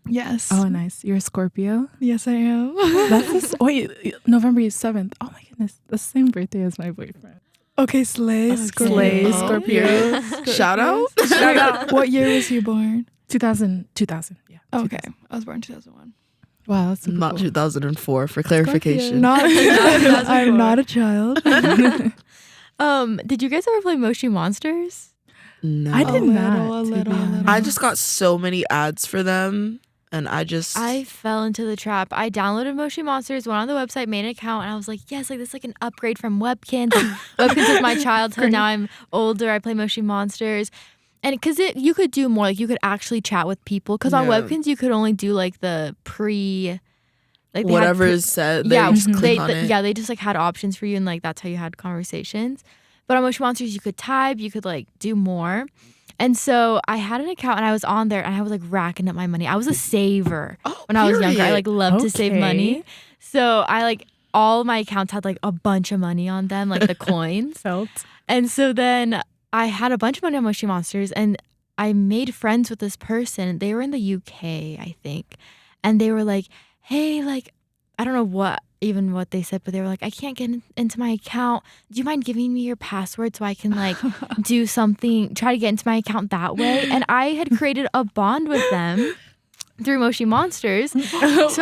[SPEAKER 3] Yes.
[SPEAKER 4] Oh, nice. You're a Scorpio?
[SPEAKER 3] Yes, I am.
[SPEAKER 4] Wait, November 7th. Oh my goodness. That's the same birthday as my boyfriend.
[SPEAKER 3] Okay, Slay.
[SPEAKER 4] Slay, Scorpio.
[SPEAKER 2] Shout out.
[SPEAKER 3] Shout out. What year was you born?
[SPEAKER 4] 2000, yeah.
[SPEAKER 3] Okay,
[SPEAKER 4] 2000.
[SPEAKER 3] I was born 2001.
[SPEAKER 4] Wow, that's super
[SPEAKER 2] Not
[SPEAKER 4] cool.
[SPEAKER 2] 2004 for clarification.
[SPEAKER 3] I'm not a child.
[SPEAKER 1] Did you guys ever play Moshi Monsters?
[SPEAKER 2] No.
[SPEAKER 4] I did not.
[SPEAKER 3] A
[SPEAKER 4] to be
[SPEAKER 3] little.
[SPEAKER 4] honest.
[SPEAKER 2] I just got so many ads for them, and
[SPEAKER 1] I fell into the trap. I downloaded Moshi Monsters, went on the website, made an account, and I was like, yes, like this is like an upgrade from Webkinz. Webkinz is my childhood. Now I'm older. I play Moshi Monsters. And because you could do more, like you could actually chat with people. Because on
[SPEAKER 2] Yeah.
[SPEAKER 1] Webkinz, you could only do like the like they had
[SPEAKER 2] whatever is said, they just click on it.
[SPEAKER 1] Yeah, they just like had options for you, and like that's how you had conversations. But on Moshi Monsters, you could type, you could like do more. And so I had an account, and I was on there, and I was like racking up my money. I was a saver when I was younger. I like loved to save money. So I like all my accounts had like a bunch of money on them, like the coins.
[SPEAKER 4] Felt.
[SPEAKER 1] And so then I had a bunch of money on Moshi Monsters, and I made friends with this person. They were in the UK, I think. And they were like, hey, like, I don't know what they said, but they were like, I can't get into my account. Do you mind giving me your password so I can like do something, try to get into my account that way? And I had created a bond with them through Moshi Monsters. So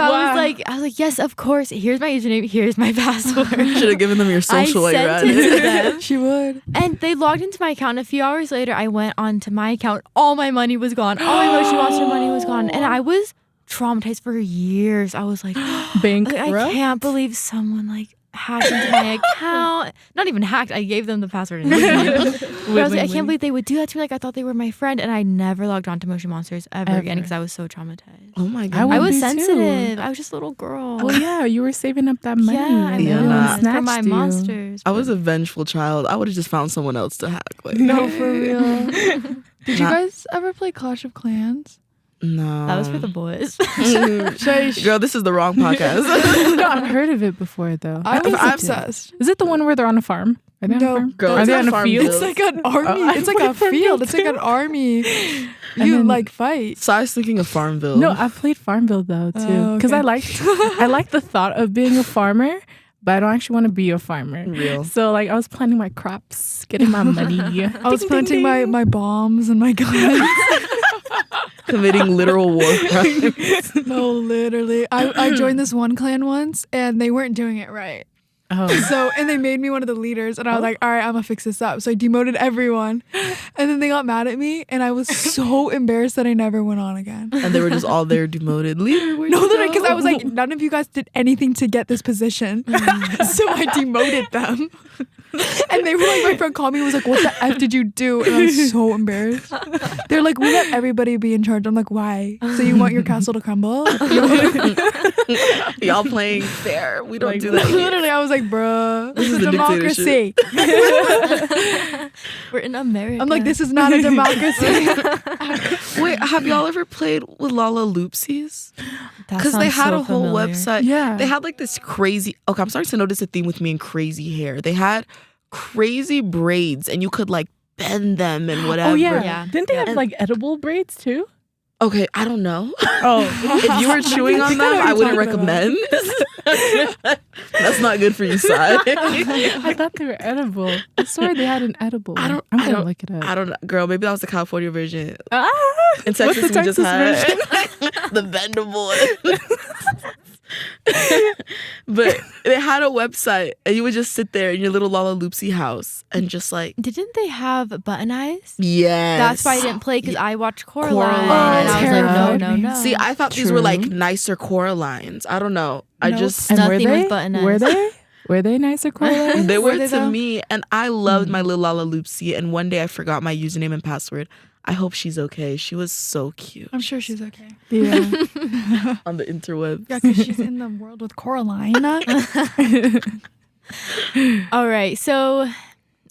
[SPEAKER 1] I was like, yes, of course. Here's my username. Here's my password.
[SPEAKER 2] Should have given them your social while you're at
[SPEAKER 1] it to
[SPEAKER 2] it.
[SPEAKER 1] them.
[SPEAKER 3] She would.
[SPEAKER 1] And they logged into my account. And a few hours later, I went onto my account. All my money was gone. All my Moshi Monster money was gone. And I was traumatized for years. I was like,
[SPEAKER 4] Bankrupt?
[SPEAKER 1] I can't believe someone like hacked into my account. Not even hacked. I gave them the password. And but I was like, I can't believe they would do that to me. Like I thought they were my friend, and I never logged on to Motion Monsters ever again because I was so traumatized.
[SPEAKER 2] Oh my god!
[SPEAKER 1] I was
[SPEAKER 4] be
[SPEAKER 1] sensitive.
[SPEAKER 4] too.
[SPEAKER 1] I was just a little girl.
[SPEAKER 4] Well, yeah, you were saving up that money.
[SPEAKER 1] Yeah, I
[SPEAKER 4] and no
[SPEAKER 1] was
[SPEAKER 4] one
[SPEAKER 1] for
[SPEAKER 4] snatched
[SPEAKER 1] my
[SPEAKER 4] you.
[SPEAKER 1] monsters.
[SPEAKER 2] I was a vengeful child. I would have just found someone else to hack. Like,
[SPEAKER 3] No, for real. Did you
[SPEAKER 2] Nah.
[SPEAKER 3] guys ever play Clash of Clans?
[SPEAKER 2] no,
[SPEAKER 1] That was for the boys.
[SPEAKER 2] Girl, this is the wrong podcast.
[SPEAKER 4] No, I've heard of it before, though.
[SPEAKER 3] I was
[SPEAKER 2] I've-
[SPEAKER 3] obsessed.
[SPEAKER 4] Is it the one where they're on a farm? Are they on
[SPEAKER 3] No,
[SPEAKER 4] a farm?
[SPEAKER 2] Girl,
[SPEAKER 4] Are
[SPEAKER 2] it's
[SPEAKER 4] they
[SPEAKER 2] not
[SPEAKER 4] on a
[SPEAKER 2] farm
[SPEAKER 4] field?
[SPEAKER 2] build.
[SPEAKER 3] It's like an army.
[SPEAKER 4] I
[SPEAKER 3] It's like
[SPEAKER 4] played
[SPEAKER 3] a
[SPEAKER 4] Farmville
[SPEAKER 3] field. It's like
[SPEAKER 4] too.
[SPEAKER 3] an army.
[SPEAKER 4] And
[SPEAKER 3] You
[SPEAKER 4] then-
[SPEAKER 3] like fight.
[SPEAKER 2] So I was thinking of Farmville.
[SPEAKER 4] No, I've played Farmville though too, because
[SPEAKER 3] okay.
[SPEAKER 4] I like the thought of being a farmer, but I don't actually want to be a farmer.
[SPEAKER 2] Real.
[SPEAKER 4] So like I was planting my crops, getting my money.
[SPEAKER 3] I was planting my bombs and my guns.
[SPEAKER 2] Committing literal war crimes.
[SPEAKER 3] No, literally. I joined this one clan once, and they weren't doing it right.
[SPEAKER 4] Oh,
[SPEAKER 3] And they made me one of the leaders, and I was like, all right, I'm gonna fix this up. So I demoted everyone, and then they got mad at me, and I was so embarrassed that I never went on again.
[SPEAKER 2] And they were just all there demoted. Leader, where'd
[SPEAKER 3] No,
[SPEAKER 2] you
[SPEAKER 3] because
[SPEAKER 2] go?
[SPEAKER 3] I was like, none of you guys did anything to get this position. So I demoted them. And they were like, my friend called me and was like, what the F did you do? And I was so embarrassed. They're like, we let everybody be in charge. I'm like, why? So you want your castle to crumble?
[SPEAKER 2] Y'all playing fair. We don't
[SPEAKER 4] Like,
[SPEAKER 2] do that. here.
[SPEAKER 3] Literally, I was like, bruh, this is
[SPEAKER 2] is the
[SPEAKER 3] democracy.
[SPEAKER 1] We're in America.
[SPEAKER 3] I'm like, this is not a democracy.
[SPEAKER 2] Wait, have y'all ever played with Lala Loopsies?
[SPEAKER 1] That
[SPEAKER 2] Because they
[SPEAKER 1] sounds
[SPEAKER 2] had
[SPEAKER 1] so
[SPEAKER 2] a whole
[SPEAKER 1] familiar.
[SPEAKER 2] website.
[SPEAKER 4] Yeah.
[SPEAKER 2] They had like this crazy. Okay, I'm starting to notice a theme with me and crazy hair. They had crazy braids, and you could like bend them and whatever.
[SPEAKER 4] oh yeah.
[SPEAKER 1] Yeah.
[SPEAKER 4] Didn't they have
[SPEAKER 2] And-
[SPEAKER 4] like edible braids too?
[SPEAKER 2] Okay, I don't know.
[SPEAKER 4] Oh,
[SPEAKER 2] If you were chewing on them, I wouldn't recommend. That's not good for you, Sai.
[SPEAKER 4] I thought they were edible. I swear they had an edible. I'm gonna look it up.
[SPEAKER 2] I don't know. Girl, maybe that was the California version.
[SPEAKER 4] Ah,
[SPEAKER 2] In Texas,
[SPEAKER 4] what's the
[SPEAKER 2] we
[SPEAKER 4] Texas
[SPEAKER 2] just had
[SPEAKER 4] version?
[SPEAKER 2] the bendable. But they had a website, and you would just sit there in your little Lollaloopsy house and just like,
[SPEAKER 1] Didn't they have Button Eyes?
[SPEAKER 2] yes.
[SPEAKER 1] That's why I didn't play, because I watched Coraline.
[SPEAKER 2] Coraline.
[SPEAKER 1] And I was like,
[SPEAKER 3] terrified
[SPEAKER 1] no.
[SPEAKER 3] me.
[SPEAKER 2] See, I thought these were
[SPEAKER 4] True.
[SPEAKER 2] like nicer Coralines. I don't know. I
[SPEAKER 3] Nope.
[SPEAKER 2] just
[SPEAKER 4] And
[SPEAKER 1] Nothing
[SPEAKER 4] were
[SPEAKER 1] with
[SPEAKER 4] they?
[SPEAKER 1] Button Eyes.
[SPEAKER 4] Were they? Were they nicer Coraline?
[SPEAKER 2] they were
[SPEAKER 3] Were they
[SPEAKER 2] to
[SPEAKER 3] though?
[SPEAKER 2] me, and I loved my little Lollaloopsy. And one day I forgot my username and password. I hope she's okay. She was so cute
[SPEAKER 3] I'm sure she's okay.
[SPEAKER 4] Yeah.
[SPEAKER 2] on the interwebs.
[SPEAKER 3] Yeah, because she's in the world with Coraline.
[SPEAKER 1] All right, so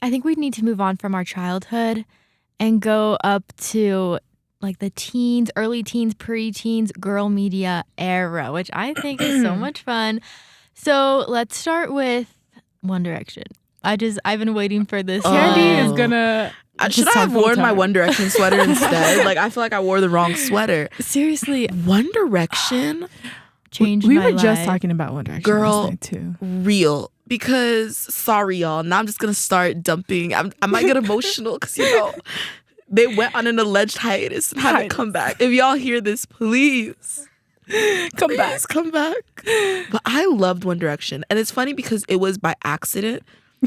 [SPEAKER 1] I think we need to move on from our childhood and go up to like the teens, early teens, pre-teens, girl media era, which I think is so much fun. So let's start with One Direction. I've been waiting for this.
[SPEAKER 4] Candy
[SPEAKER 2] Oh.
[SPEAKER 4] is gonna.
[SPEAKER 2] Should
[SPEAKER 4] just
[SPEAKER 2] I have
[SPEAKER 4] talk
[SPEAKER 2] worn
[SPEAKER 4] full
[SPEAKER 2] my
[SPEAKER 4] time.
[SPEAKER 2] One Direction sweater instead? Like, I feel like I wore the wrong sweater.
[SPEAKER 1] Seriously,
[SPEAKER 2] One Direction,
[SPEAKER 1] changed
[SPEAKER 4] We
[SPEAKER 1] my
[SPEAKER 4] were
[SPEAKER 1] life.
[SPEAKER 4] just talking about One Direction
[SPEAKER 2] Girl.
[SPEAKER 4] last night too.
[SPEAKER 2] real. Because, sorry, y'all. Now I'm just going to start dumping. I might get emotional because, they went on an alleged hiatus and haven't come back. If y'all hear this, please.
[SPEAKER 4] Come back.
[SPEAKER 2] Please come back. But I loved One Direction. And it's funny because it was by accident.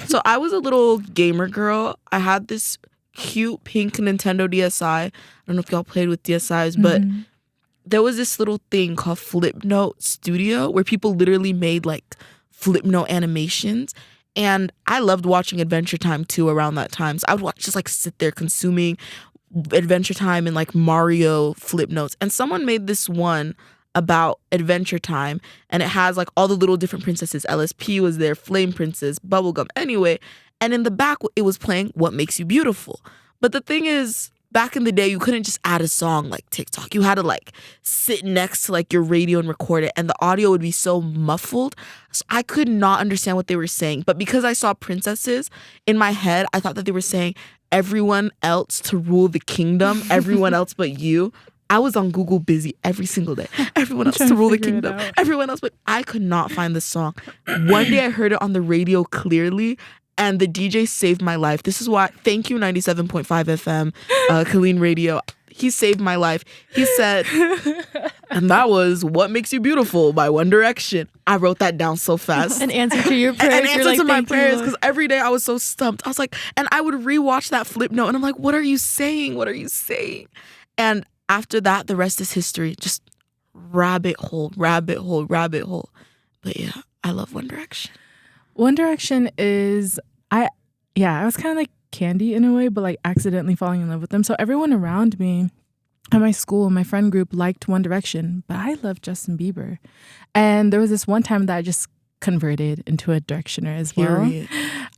[SPEAKER 2] So I was a little gamer girl. I had this cute pink Nintendo DSi. I don't know if y'all played with DSis, but there was this little thing called Flipnote Studio where people literally made like Flipnote animations. And I loved watching Adventure Time too around that time. So I would just like sit there consuming Adventure Time and like Mario Flipnotes. And someone made this one about Adventure Time, and it has like all the little different princesses. LSP was there, Flame Princess, Bubblegum. Anyway, and in the back it was playing What Makes You Beautiful. But the thing is, back in the day, you couldn't just add a song like TikTok. You had to like sit next to like your radio and record it, and the audio would be so muffled. So I could not understand what they were saying. But because I saw princesses in my head, I thought that they were saying everyone else to rule the kingdom, everyone else but you. I was on Google busy every single day. Everyone else to rule the
[SPEAKER 4] figure it
[SPEAKER 2] kingdom.
[SPEAKER 4] out.
[SPEAKER 2] Everyone else, but I could not find the song. One day I heard it on the radio clearly, and the DJ saved my life. This is why, thank you 97.5 FM, Colleen Radio. He saved my life. He said, and that was What Makes You Beautiful by One Direction. I wrote that down so fast.
[SPEAKER 1] An answer to your prayers.
[SPEAKER 2] An
[SPEAKER 1] You're
[SPEAKER 2] answer
[SPEAKER 1] like,
[SPEAKER 2] to my
[SPEAKER 1] "Thank you,
[SPEAKER 2] prayers,
[SPEAKER 1] Lord."
[SPEAKER 2] because every day I was so stumped. I was like, and I would rewatch that flip note, and I'm like, what are you saying? What are you saying? And after that, the rest is history. Just rabbit hole, rabbit hole, rabbit hole. But yeah, I love One Direction.
[SPEAKER 4] One Direction is I was kind of like Candy in a way, but like accidentally falling in love with them. So everyone around me at my school, my friend group liked One Direction, but I loved Justin Bieber. And there was this one time that I just converted into a Directioner as well.
[SPEAKER 2] Period.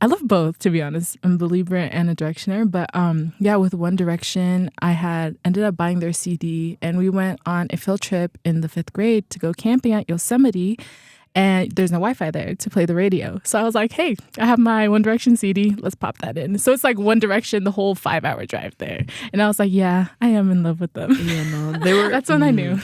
[SPEAKER 4] I love both, to be honest. I'm a believer and a Directioner. But with One Direction, I had ended up buying their CD, and we went on a field trip in the 5th grade to go camping at Yosemite. And there's no Wi-Fi there to play the radio. So I was like, hey, I have my One Direction CD. Let's pop that in. So it's like One Direction, the whole 5-hour drive there. And I was like, yeah, I am in love with them.
[SPEAKER 2] Yeah, no, they were.
[SPEAKER 4] That's when I knew.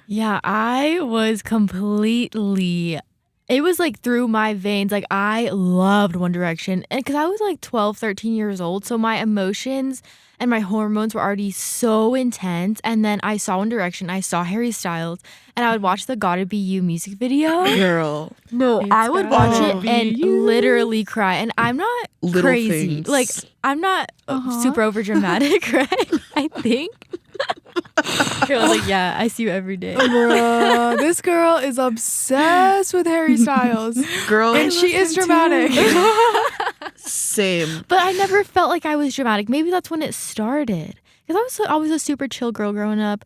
[SPEAKER 1] Yeah, I was completely, it was like through my veins. Like, I loved One Direction. And because I was like 12, 13 years old. So my emotions and my hormones were already so intense. And then I saw One Direction. I saw Harry Styles. And I would watch the Gotta Be You music video.
[SPEAKER 2] Girl.
[SPEAKER 1] No,
[SPEAKER 4] It's
[SPEAKER 1] I would
[SPEAKER 4] gotta
[SPEAKER 1] watch it
[SPEAKER 4] be
[SPEAKER 1] and
[SPEAKER 4] you.
[SPEAKER 1] literally cry. And I'm not
[SPEAKER 2] Little
[SPEAKER 1] crazy.
[SPEAKER 2] things.
[SPEAKER 1] Like, I'm not super over dramatic, right? I think. I was like, yeah, I see you every day.
[SPEAKER 3] Bruh, this girl is obsessed with Harry Styles.
[SPEAKER 2] Girl,
[SPEAKER 3] And she is dramatic.
[SPEAKER 2] same.
[SPEAKER 1] But I never felt like I was dramatic. Maybe that's when it started. Because I was always a super chill girl growing up,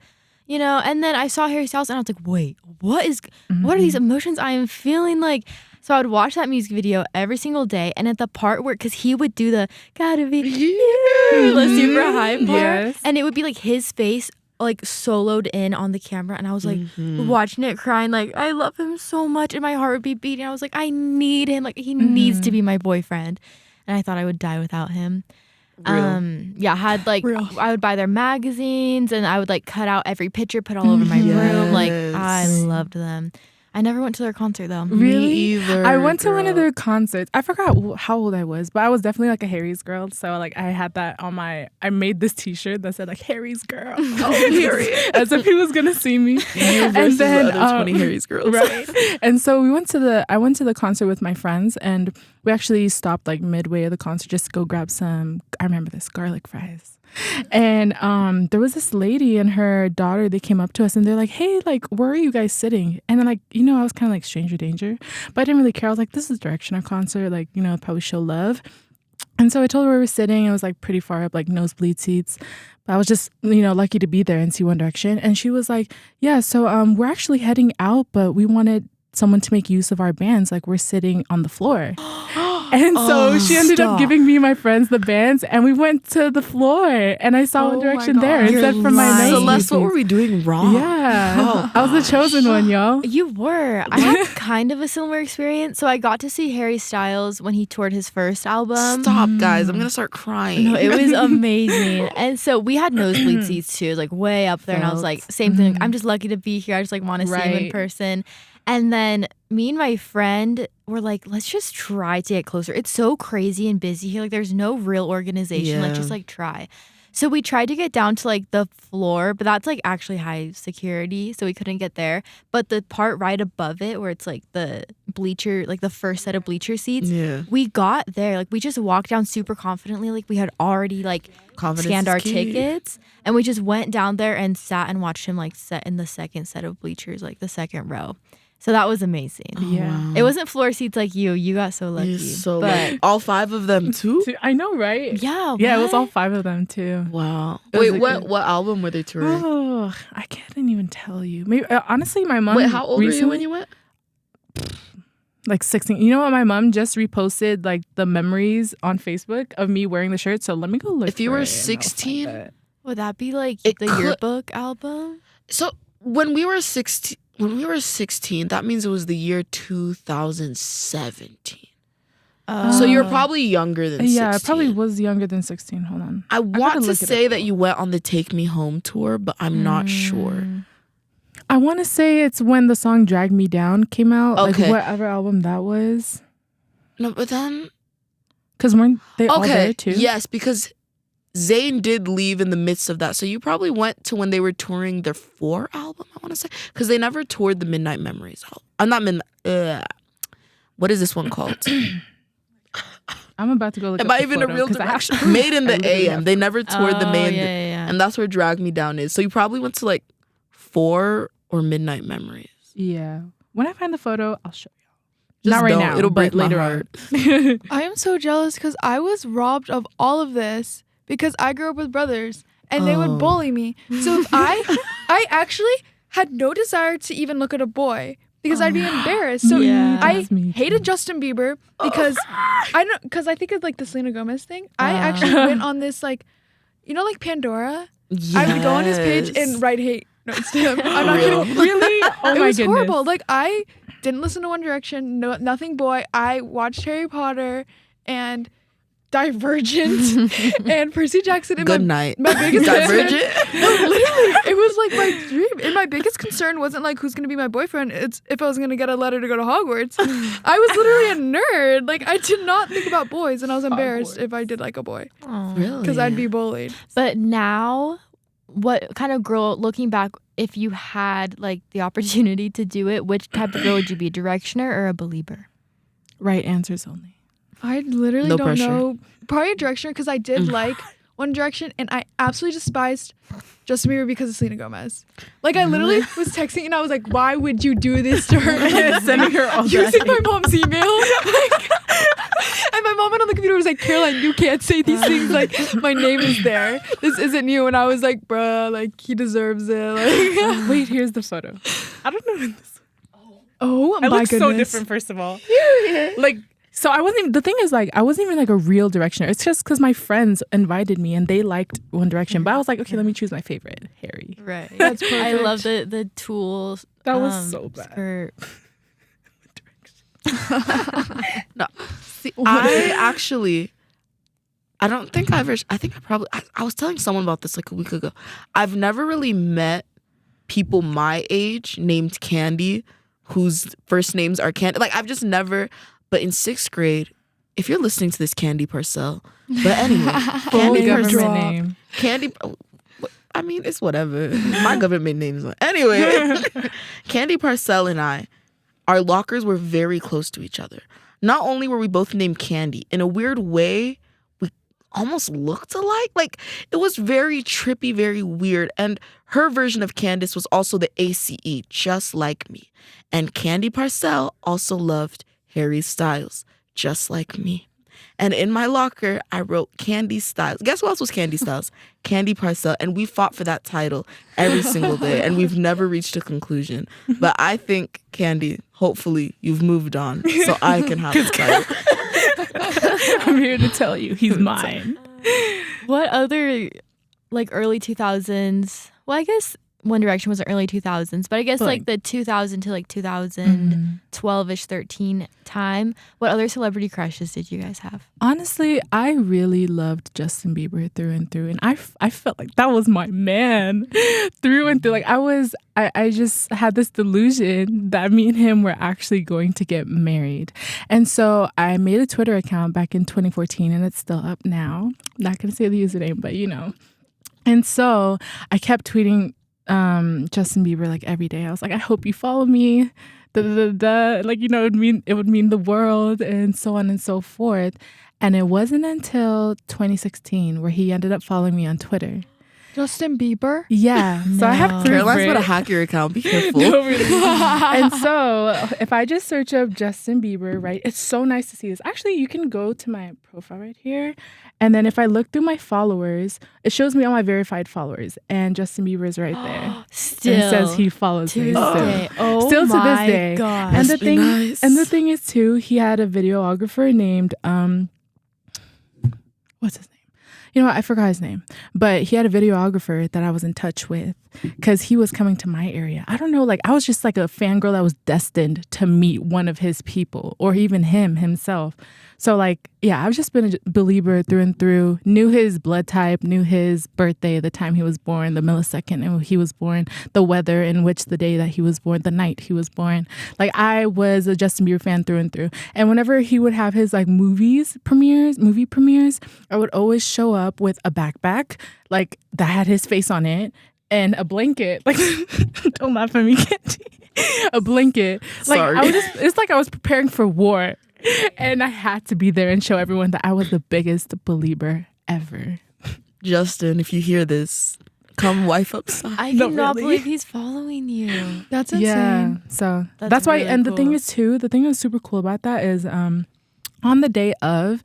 [SPEAKER 1] and then I saw Harry Styles and I was like, wait, what are these emotions I am feeling like? So I would watch that music video every single day. And at the part where, because he would do the gotta be you, the super high part.
[SPEAKER 4] Yes.
[SPEAKER 1] And it would be like his face like soloed in on the camera. And I was like watching it crying, like, I love him so much. And my heart would be beating. I was like, I need him. Like, he needs to be my boyfriend. And I thought I would die without him.
[SPEAKER 2] Real.
[SPEAKER 1] I had like,
[SPEAKER 3] Real.
[SPEAKER 1] I would buy their magazines and I would like cut out every picture, put all over my room. Like, I
[SPEAKER 2] Yes.
[SPEAKER 1] loved them. I never went to their concert though.
[SPEAKER 4] Really?
[SPEAKER 2] Me either.
[SPEAKER 4] I went to one of
[SPEAKER 2] girl.
[SPEAKER 4] their concerts. I forgot how old I was, but I was definitely like a Harry's girl. So like I had that on my. I made this T-shirt that said like Harry's girl.
[SPEAKER 2] Oh, period.
[SPEAKER 4] As if he was gonna see me.
[SPEAKER 2] You versus the other 20 Harry's girls.
[SPEAKER 4] Right. And so I went to the concert with my friends, and we actually stopped like midway of the concert just to go grab some. I remember this garlic fries. And there was this lady and her daughter. They came up to us and they're like, "Hey, like, where are you guys sitting?" And then like, I was kind of like stranger danger, but I didn't really care. I was like, "This is Directioner concert, like, probably show love." And so I told her where we were sitting. It was like pretty far up, like nosebleed seats. But I was just, lucky to be there and see One Direction. And she was like, "Yeah, so we're actually heading out, but we wanted someone to make use of our bands. Like, we're sitting on the floor." And so she ended up giving me my friends the bands, and we went to the floor, and I saw One Direction there instead from my night.
[SPEAKER 2] Celeste, what were we doing wrong?
[SPEAKER 4] Yeah. I was the chosen one, y'all.
[SPEAKER 1] You were. I had kind of a similar experience. So I got to see Harry Styles when he toured his first album.
[SPEAKER 2] Stop, guys. I'm going to start crying.
[SPEAKER 1] No, it was amazing. And so we had nosebleed seats too, like way up there. And I was like, same thing. I'm just lucky to be here. I just like want to see him in person. And then me and my friend were like, let's just try to get closer. It's so crazy and busy here. Like there's no real organization. Let's just like try. So we tried to get down to like the floor, but that's like actually high security. So we couldn't get there. But the part right above it where it's like the bleacher, like the first set of bleacher seats, we got there. Like we just walked down super confidently. Like we had already like scanned our tickets. And we just went down there and sat and watched him like set in the second set of bleachers, like the second row. So that was amazing.
[SPEAKER 4] Yeah.
[SPEAKER 1] It wasn't floor seats like you. You got so lucky.
[SPEAKER 2] You're so lucky. All 5 of them too?
[SPEAKER 4] I know, right?
[SPEAKER 1] Yeah.
[SPEAKER 4] Yeah, it was all 5 of them too.
[SPEAKER 2] Wow. Wait, what album were they touring?
[SPEAKER 4] Oh, I can't even tell you. Maybe honestly, my mom.
[SPEAKER 2] Wait, how old were you when you went?
[SPEAKER 4] Like 16. You know what? My mom just reposted like the memories on Facebook of me wearing the shirt. So let me go look.
[SPEAKER 2] If you were 16,
[SPEAKER 1] would that be like
[SPEAKER 2] It
[SPEAKER 1] the
[SPEAKER 2] could-
[SPEAKER 1] yearbook album?
[SPEAKER 2] so when we were 16, that means it was the year 2017. So you're probably younger than 16.
[SPEAKER 4] Yeah, I probably was younger than 16. Hold on.
[SPEAKER 2] I want to
[SPEAKER 4] look it
[SPEAKER 2] say
[SPEAKER 4] up,
[SPEAKER 2] that you went on the Take Me Home tour, but I'm not sure.
[SPEAKER 4] I want to say it's when the song Drag Me Down came out.
[SPEAKER 2] Okay.
[SPEAKER 4] Like whatever album that was.
[SPEAKER 2] No, but then...
[SPEAKER 4] Because weren't they all
[SPEAKER 2] Okay,
[SPEAKER 4] there too?
[SPEAKER 2] yes, because Zayn did leave in the midst of that. So you probably went to when they were touring their 4 album, I want to say. Because they never toured the Midnight Memories album. I'm not Midnight... what is this one called?
[SPEAKER 4] I'm about to go look
[SPEAKER 2] Am
[SPEAKER 4] up
[SPEAKER 2] I
[SPEAKER 4] the
[SPEAKER 2] even
[SPEAKER 4] photo,
[SPEAKER 2] a real
[SPEAKER 4] 'cause
[SPEAKER 2] direction? Made in the AM. They never toured the main.
[SPEAKER 1] Yeah.
[SPEAKER 2] And that's where Drag Me Down is. So you probably went to like 4 or Midnight Memories.
[SPEAKER 4] Yeah. When I find the photo, I'll show you.
[SPEAKER 2] Just
[SPEAKER 4] Not right
[SPEAKER 2] don't.
[SPEAKER 4] now.
[SPEAKER 2] It'll
[SPEAKER 4] but
[SPEAKER 2] break my
[SPEAKER 4] later
[SPEAKER 2] heart.
[SPEAKER 4] on.
[SPEAKER 3] I am so jealous because I was robbed of all of this because I grew up with brothers and they would bully me. So if I actually had no desire to even look at a boy because I'd be embarrassed. So
[SPEAKER 1] Yeah.
[SPEAKER 3] I
[SPEAKER 4] That's me too.
[SPEAKER 3] hated Justin Bieber because I think it's like the Selena Gomez thing. I actually went on this like, like Pandora. I would go on his page and write hate notes to him. I'm not
[SPEAKER 2] Real.
[SPEAKER 3] kidding.
[SPEAKER 4] Really? Oh
[SPEAKER 3] It
[SPEAKER 4] my
[SPEAKER 3] was
[SPEAKER 4] goodness.
[SPEAKER 3] horrible. Like I didn't listen to One Direction, nothing boy. I watched Harry Potter and Divergent and Percy Jackson. And
[SPEAKER 2] Good night.
[SPEAKER 3] My biggest
[SPEAKER 2] Divergent?
[SPEAKER 3] concern, no, literally, it was like my dream. And my biggest concern wasn't like who's gonna be my boyfriend. It's if I was gonna get a letter to go to Hogwarts. I was literally a nerd. Like I did not think about boys, and I was embarrassed if I did like a boy
[SPEAKER 2] Really?
[SPEAKER 3] because I'd be bullied.
[SPEAKER 1] But now, what kind of girl, looking back, if you had like the opportunity to do it, which type of girl would you be, a Directioner or a Belieber?
[SPEAKER 4] Right answers only.
[SPEAKER 3] I literally
[SPEAKER 2] No
[SPEAKER 3] don't
[SPEAKER 2] pressure.
[SPEAKER 3] know. Probably a Directioner because I did like One Direction, and I absolutely despised Justin Bieber because of Selena Gomez. Like I literally was texting and I was like, "Why would you do this to her?"
[SPEAKER 4] Sending her all
[SPEAKER 3] using
[SPEAKER 4] that.
[SPEAKER 3] my mom's email. And my mom went on the computer and was like, "Caroline, you can't say these things. Like my name is there. This isn't you." And I was like, "Bruh, like he deserves it." Like,
[SPEAKER 4] Wait, here's the photo. I don't know when this.
[SPEAKER 3] oh
[SPEAKER 4] I
[SPEAKER 3] my
[SPEAKER 4] look
[SPEAKER 3] goodness.
[SPEAKER 4] so different, first of all. Like, so I wasn't even, the thing is, like, I wasn't even like a real Directioner. It's just because my friends invited me and they liked One Direction. But I was like, okay, let me choose my favorite, Harry.
[SPEAKER 1] Right.
[SPEAKER 3] That's
[SPEAKER 1] I
[SPEAKER 3] perfect.
[SPEAKER 1] love the tools.
[SPEAKER 4] That was so bad.
[SPEAKER 1] Skirt.
[SPEAKER 2] No. See, I don't think I was telling someone about this like a week ago. I've never really met people my age named Candy whose first names are Candy. Like I've just never. But in 6th grade, if you're listening to this, Candy Parcell. But anyway, Candy
[SPEAKER 4] government
[SPEAKER 2] Parcell.
[SPEAKER 4] name.
[SPEAKER 2] Candy. I mean, it's whatever. My government name is anyway. Candy Parcell and I, our lockers were very close to each other. Not only were we both named Candy, in a weird way, we almost looked alike. Like it was very trippy, very weird. And her version of Candace was also the ACE, just like me. And Candy Parcell also loved Harry Styles, just like me. And in my locker, I wrote Candy Styles. Guess who else was Candy Styles? Candy Parcell. And we fought for that title every single day. And we've never reached a conclusion. But I think, Candy, hopefully you've moved on so I can have the title.
[SPEAKER 4] I'm here to tell you, he's mine.
[SPEAKER 1] What other, like, early 2000s? Well, I guess One Direction was the early 2000s, but I guess like the 2000 to like 2012-ish, 13 time. What other celebrity crushes did you guys have?
[SPEAKER 4] Honestly, I really loved Justin Bieber through and through. And I felt like that was my man through and through. Like I just had this delusion that me and him were actually going to get married. And so I made a Twitter account back in 2014 and it's still up now. Not going to say the username, but you know. And so I kept tweeting Justin Bieber like every day. I was like, I hope you follow me. Like, you know, it would mean the world and so on and so forth. And it wasn't until 2016 where he ended up following me on Twitter.
[SPEAKER 3] Justin Bieber?
[SPEAKER 4] Yeah. So I have proof.
[SPEAKER 2] Caroline's got a hack your account. Be careful.
[SPEAKER 4] No, really. And so if I just search up Justin Bieber, right, it's so nice to see this. Actually, you can go to my profile right here. And then if I look through my followers, it shows me all my verified followers. And Justin Bieber is right there.
[SPEAKER 1] Still.
[SPEAKER 4] And it says he follows me.
[SPEAKER 1] Tuesday. Oh,
[SPEAKER 4] still to
[SPEAKER 1] my
[SPEAKER 4] this day.
[SPEAKER 1] God.
[SPEAKER 4] And the thing is too, he had a videographer named what's his name? You know what? I forgot his name. But he had a videographer that I was in touch with because he was coming to my area. I don't know, like I was just like a fangirl that was destined to meet one of his people or even himself. So like, yeah, I've just been a believer through and through, knew his blood type, knew his birthday, the time he was born, the millisecond in which he was born, the weather in which the day that he was born, the night he was born. Like I was a Justin Bieber fan through and through. And whenever he would have his like movie premieres, I would always show up with a backpack like that had his face on it and a blanket. Like don't laugh at me, Candy. A blanket. Like
[SPEAKER 2] Sorry.
[SPEAKER 4] it's like I was preparing for war. And I had to be there and show everyone that I was the biggest believer ever.
[SPEAKER 2] Justin, if you hear this, come wife upside.
[SPEAKER 1] I cannot believe he's following you.
[SPEAKER 3] That's insane.
[SPEAKER 4] Yeah. So that's why.
[SPEAKER 1] really
[SPEAKER 4] And
[SPEAKER 1] cool.
[SPEAKER 4] the thing is too, the thing that was super cool about that is on the day of,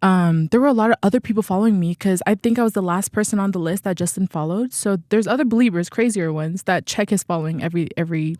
[SPEAKER 4] there were a lot of other people following me because I think I was the last person on the list that Justin followed. So there's other believers, crazier ones, that check his following every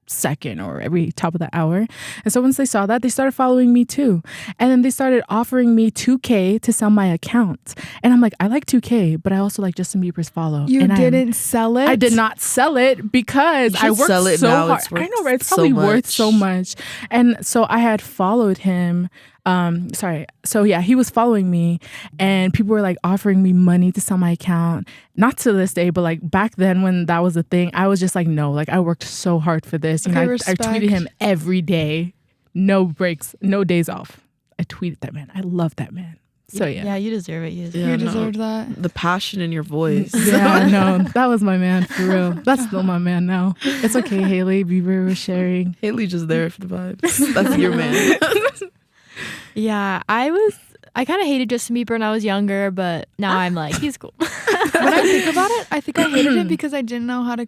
[SPEAKER 4] second or every top of the hour. And so once they saw that, they started following me too. And then they started offering me $2,000 to sell my account. And I'm like, I like $2,000, but I also like Justin Bieber's follow.
[SPEAKER 3] You
[SPEAKER 4] and
[SPEAKER 3] didn't sell it?
[SPEAKER 4] I did not sell it because I worked
[SPEAKER 2] sell it
[SPEAKER 4] so
[SPEAKER 2] now.
[SPEAKER 4] hard.
[SPEAKER 2] It's worth
[SPEAKER 4] I know, right? It's
[SPEAKER 2] so
[SPEAKER 4] probably worth
[SPEAKER 2] much.
[SPEAKER 4] so much. And so I had followed him. So yeah, he was following me and people were like offering me money to sell my account. Not to this day, but like back then when that was a thing, I was just like, no, like I worked so hard for this.
[SPEAKER 3] Okay,
[SPEAKER 4] I
[SPEAKER 3] respect.
[SPEAKER 4] tweeted him every day, no breaks, no days off. I tweeted that man. I love that man. So yeah.
[SPEAKER 1] Yeah, you deserve it. You deserve
[SPEAKER 2] Yeah,
[SPEAKER 3] You
[SPEAKER 1] it.
[SPEAKER 2] no.
[SPEAKER 3] deserved that.
[SPEAKER 2] The passion in your voice.
[SPEAKER 4] Yeah, no, that was my man for real. That's still my man now. It's okay, Haley Bieber was sharing.
[SPEAKER 2] Haley just there for the vibes. That's your man.
[SPEAKER 1] Yeah, I kind of hated Justin Bieber when I was younger, but now I'm like, he's cool.
[SPEAKER 3] When I think about it, I think I hated it because I didn't know how to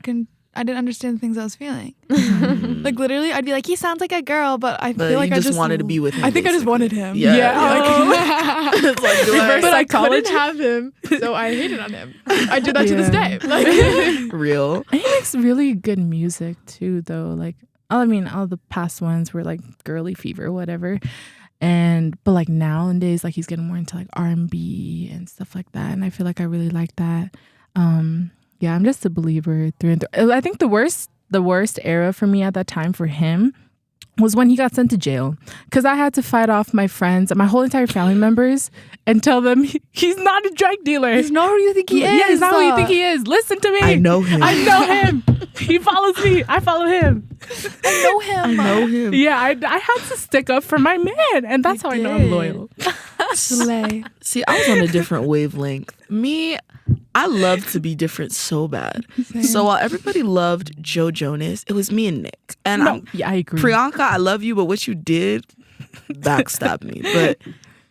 [SPEAKER 3] I didn't understand the things I was feeling. Like literally, I'd be like, he sounds like a girl, but I
[SPEAKER 2] But
[SPEAKER 3] feel like
[SPEAKER 2] you
[SPEAKER 3] I
[SPEAKER 2] just wanted to be with him.
[SPEAKER 3] I think I just
[SPEAKER 2] basically.
[SPEAKER 3] wanted him.
[SPEAKER 2] Yeah. It's like, do I-
[SPEAKER 3] But I couldn't
[SPEAKER 4] psychology.
[SPEAKER 3] have him, so I hated on him. I do that to this day. Like,
[SPEAKER 2] real.
[SPEAKER 4] And he makes really good music too, though. Like, I mean, all the past ones were like Girly Fever, whatever. But like nowadays, like he's getting more into like R&B and stuff like that. And I feel like I really like that. Yeah, I'm just a believer through and through. I think the worst era for me at that time for him was when he got sent to jail. Because I had to fight off my friends and my whole entire family members and tell them he's not a drug dealer.
[SPEAKER 3] He's not who you think he is.
[SPEAKER 4] Yeah, he's not who you think he is. Listen to me.
[SPEAKER 2] I know him.
[SPEAKER 4] I know him. He follows me. I follow him.
[SPEAKER 3] I know him.
[SPEAKER 2] I know him.
[SPEAKER 4] Yeah, I had to stick up for my man. And that's how I know I'm loyal.
[SPEAKER 3] Slay.
[SPEAKER 2] See, I was on a different wavelength. Me, I love to be different so bad.
[SPEAKER 3] Same.
[SPEAKER 2] So while everybody loved Joe Jonas, it was me and Nick. And
[SPEAKER 4] Yeah, I agree.
[SPEAKER 2] Priyanka, I love you, but what you did backstabbed me. But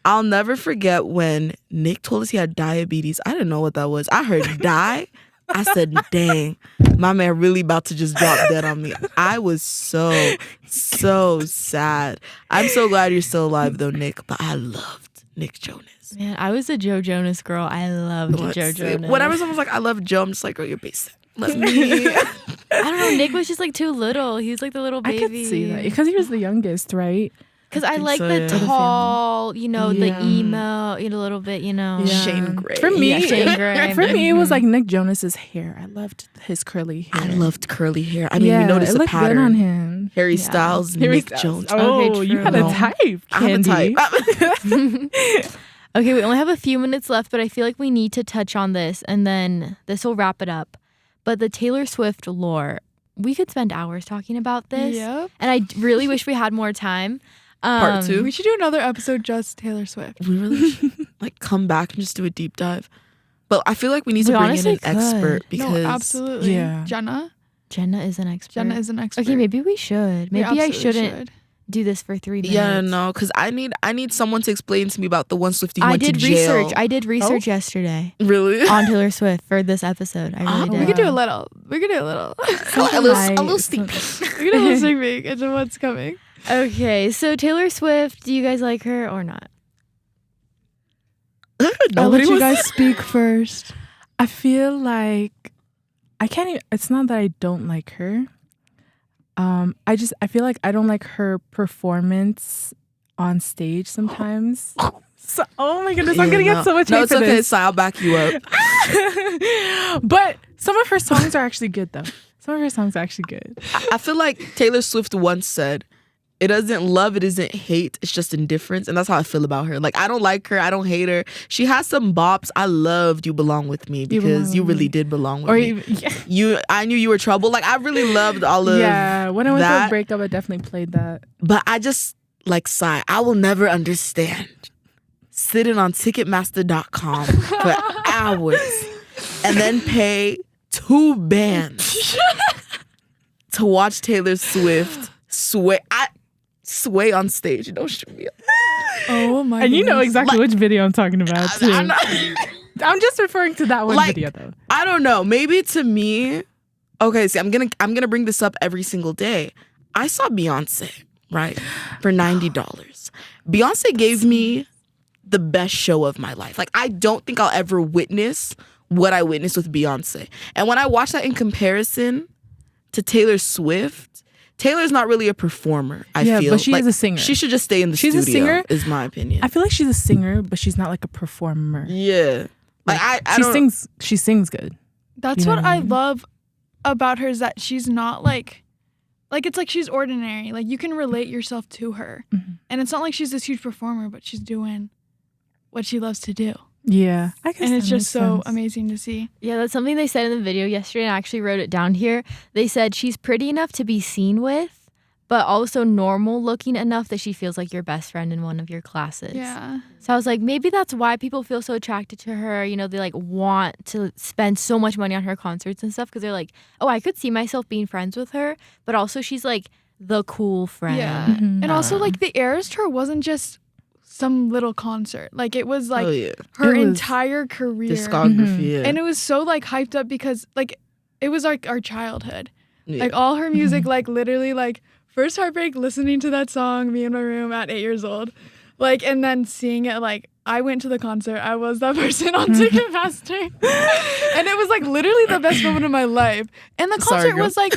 [SPEAKER 2] I'll never forget when Nick told us he had diabetes. I didn't know what that was. I heard die. I said, dang, my man really about to just drop dead on me. I was so sad. I'm so glad you're still alive though, Nick. But I loved Nick Jonas.
[SPEAKER 1] Man, I was a Joe Jonas girl. I loved Joe Jonas.
[SPEAKER 2] Whenever someone's like, I love Joe, I'm just like, girl, you're basic. Let me.
[SPEAKER 1] I don't know. Nick was just like too little. He was like the little baby.
[SPEAKER 4] I could see that. Because he was the youngest, right?
[SPEAKER 1] Because I like
[SPEAKER 2] so,
[SPEAKER 1] the
[SPEAKER 2] yeah.
[SPEAKER 1] tall, the
[SPEAKER 4] Yeah.
[SPEAKER 1] emo, a little bit,
[SPEAKER 4] Yeah.
[SPEAKER 2] Shane Gray.
[SPEAKER 4] For me,
[SPEAKER 1] Yeah, Shane Gray.
[SPEAKER 4] for me, it was like Nick Jonas's hair. I loved his curly hair.
[SPEAKER 2] I loved curly hair. I mean,
[SPEAKER 4] yeah,
[SPEAKER 2] we noticed
[SPEAKER 4] it
[SPEAKER 2] the
[SPEAKER 4] looked good
[SPEAKER 2] pattern.
[SPEAKER 4] on him.
[SPEAKER 2] Harry
[SPEAKER 1] Yeah.
[SPEAKER 2] Styles,
[SPEAKER 4] Harry
[SPEAKER 2] Nick
[SPEAKER 4] Styles.
[SPEAKER 2] Jones.
[SPEAKER 4] Oh,
[SPEAKER 1] Okay,
[SPEAKER 4] you
[SPEAKER 1] true.
[SPEAKER 4] had a
[SPEAKER 2] No.
[SPEAKER 4] type,
[SPEAKER 2] I have a
[SPEAKER 4] Candy.
[SPEAKER 2] type.
[SPEAKER 1] Okay, we only have a few minutes left, but I feel like we need to touch on this, and then this will wrap it up. But the Taylor Swift lore, we could spend hours talking about this,
[SPEAKER 3] Yep.
[SPEAKER 1] and I really wish we had more time.
[SPEAKER 2] Part 2.
[SPEAKER 3] We should do another episode just Taylor Swift.
[SPEAKER 2] We really should like come back and just do a deep dive. But I feel like we need to
[SPEAKER 1] We
[SPEAKER 2] bring in
[SPEAKER 1] honestly
[SPEAKER 2] an
[SPEAKER 1] could.
[SPEAKER 2] expert because
[SPEAKER 3] No, absolutely.
[SPEAKER 4] Yeah.
[SPEAKER 3] Jenna
[SPEAKER 1] is an expert.
[SPEAKER 3] is an expert.
[SPEAKER 1] Okay, maybe we should.
[SPEAKER 3] We
[SPEAKER 1] Maybe I
[SPEAKER 3] absolutely
[SPEAKER 1] shouldn't
[SPEAKER 3] should.
[SPEAKER 1] do this for 3 minutes.
[SPEAKER 2] yeah, no, because I need someone to explain to me about the one Swiftie who
[SPEAKER 1] I
[SPEAKER 2] went
[SPEAKER 1] did
[SPEAKER 2] to jail.
[SPEAKER 1] research. I did research yesterday
[SPEAKER 2] Really?
[SPEAKER 1] on Taylor Swift for this episode. I really did.
[SPEAKER 3] We could do a little. We could do a little.
[SPEAKER 2] a little sneak peek.
[SPEAKER 3] We could do a little sneak peek into what's coming.
[SPEAKER 1] Okay, so Taylor Swift, do you guys like her or not?
[SPEAKER 3] I'll let
[SPEAKER 2] Nobody
[SPEAKER 3] you
[SPEAKER 2] was-
[SPEAKER 3] guys speak first.
[SPEAKER 4] I feel like I can't even, it's not that I don't like her. I feel like I don't like her performance on stage sometimes. So, oh my goodness, I'm
[SPEAKER 2] Yeah,
[SPEAKER 4] gonna
[SPEAKER 2] no.
[SPEAKER 4] get so much
[SPEAKER 2] No,
[SPEAKER 4] hate
[SPEAKER 2] it's
[SPEAKER 4] for
[SPEAKER 2] okay.
[SPEAKER 4] this.
[SPEAKER 2] So I'll back you up.
[SPEAKER 4] But some of her songs are actually good though. Some of her songs are actually good.
[SPEAKER 2] I feel like Taylor Swift once said, it isn't love, it isn't hate, it's just indifference. And that's how I feel about her. Like, I don't like her, I don't hate her. She has some bops. I loved You Belong With Me because you really did belong with
[SPEAKER 4] Or
[SPEAKER 2] me.
[SPEAKER 4] even,
[SPEAKER 2] I knew you were trouble. Like, I really loved all of
[SPEAKER 4] yeah, when I went
[SPEAKER 2] that.
[SPEAKER 4] through a breakup, I definitely played that.
[SPEAKER 2] But I just, like, sigh. I will never understand sitting on Ticketmaster.com for hours and then pay 2 bands to watch Taylor Swift sway on stage. Don't shoot me up.
[SPEAKER 3] Oh my!
[SPEAKER 4] And you know
[SPEAKER 3] goodness.
[SPEAKER 4] exactly which video I'm talking about too. I'm just referring to that one
[SPEAKER 2] Like,
[SPEAKER 4] video though.
[SPEAKER 2] I don't know. Maybe to me, okay. See, I'm gonna bring this up every single day. I saw Beyonce right for $90. Beyonce gave me the best show of my life. Like, I don't think I'll ever witness what I witnessed with Beyonce. And when I watch that in comparison to Taylor Swift, Taylor's not really a performer, I feel.
[SPEAKER 4] But she
[SPEAKER 2] Like,
[SPEAKER 4] is a singer.
[SPEAKER 2] She should just stay in the
[SPEAKER 4] She's a
[SPEAKER 2] studio,
[SPEAKER 4] singer.
[SPEAKER 2] is my opinion.
[SPEAKER 4] I feel like she's a singer, but she's not like a performer.
[SPEAKER 2] Yeah. Like, I
[SPEAKER 4] she
[SPEAKER 2] don't...
[SPEAKER 4] sings good.
[SPEAKER 3] That's
[SPEAKER 4] You know
[SPEAKER 3] what
[SPEAKER 4] what I
[SPEAKER 3] I
[SPEAKER 4] mean?
[SPEAKER 3] love about her is that she's not like it's like she's ordinary. Like, you can relate yourself to her, and it's not like she's this huge performer, but she's doing what she loves to do,
[SPEAKER 4] Yeah. I guess
[SPEAKER 3] and it's
[SPEAKER 4] that
[SPEAKER 3] just
[SPEAKER 4] makes
[SPEAKER 3] so
[SPEAKER 4] sense.
[SPEAKER 3] amazing to see.
[SPEAKER 1] Yeah, that's something they said in the video yesterday, and I actually wrote it down here. They said she's pretty enough to be seen with, but also normal looking enough that she feels like your best friend in one of your classes.
[SPEAKER 3] Yeah,
[SPEAKER 1] So I was like, maybe that's why people feel so attracted to her. You know, they like want to spend so much money on her concerts and stuff because they're like, oh, I could see myself being friends with her, but also she's like the cool friend.
[SPEAKER 3] yeah,
[SPEAKER 4] Mhm.
[SPEAKER 3] and also like the Eras tour wasn't just some little concert. Like, it was like
[SPEAKER 2] oh, yeah.
[SPEAKER 3] her
[SPEAKER 4] It was
[SPEAKER 3] entire career,
[SPEAKER 2] Discography, yeah.
[SPEAKER 3] and it was so like hyped up because like it was like our childhood.
[SPEAKER 2] Yeah.
[SPEAKER 3] Like, all her music, like literally like first heartbreak, listening to that song, me in my room at 8 years old. Like, and then seeing it, like, I went to the concert. I was that person on Ticketmaster. And it was like literally the best moment of my life. And the
[SPEAKER 2] Sorry,
[SPEAKER 3] concert
[SPEAKER 2] girl.
[SPEAKER 3] was like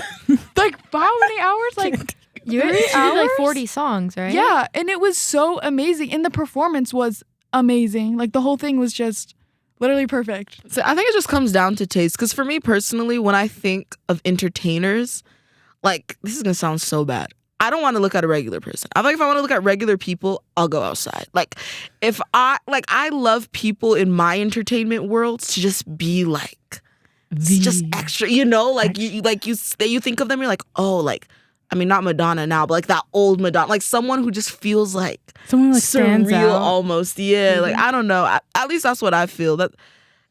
[SPEAKER 3] how many hours? Like
[SPEAKER 1] You
[SPEAKER 3] 3
[SPEAKER 1] she did like
[SPEAKER 3] hours?
[SPEAKER 1] 40 songs, right?
[SPEAKER 3] Yeah. And it was so amazing. And the performance was amazing. Like, the whole thing was just literally perfect.
[SPEAKER 2] So I think it just comes down to taste. Because for me personally, when I think of entertainers, like, this is going to sound so bad. I don't want to look at a regular person. I feel like if I want to look at regular people, I'll go outside. Like, if I love people in my entertainment world to just be like, just extra, you know, like you think of them, you're like, oh, like, I mean, not Madonna now, but like that old Madonna, like someone who just feels like
[SPEAKER 4] someone like stands
[SPEAKER 2] surreal
[SPEAKER 4] out.
[SPEAKER 2] almost. Yeah, like I don't know. At least that's what I feel. That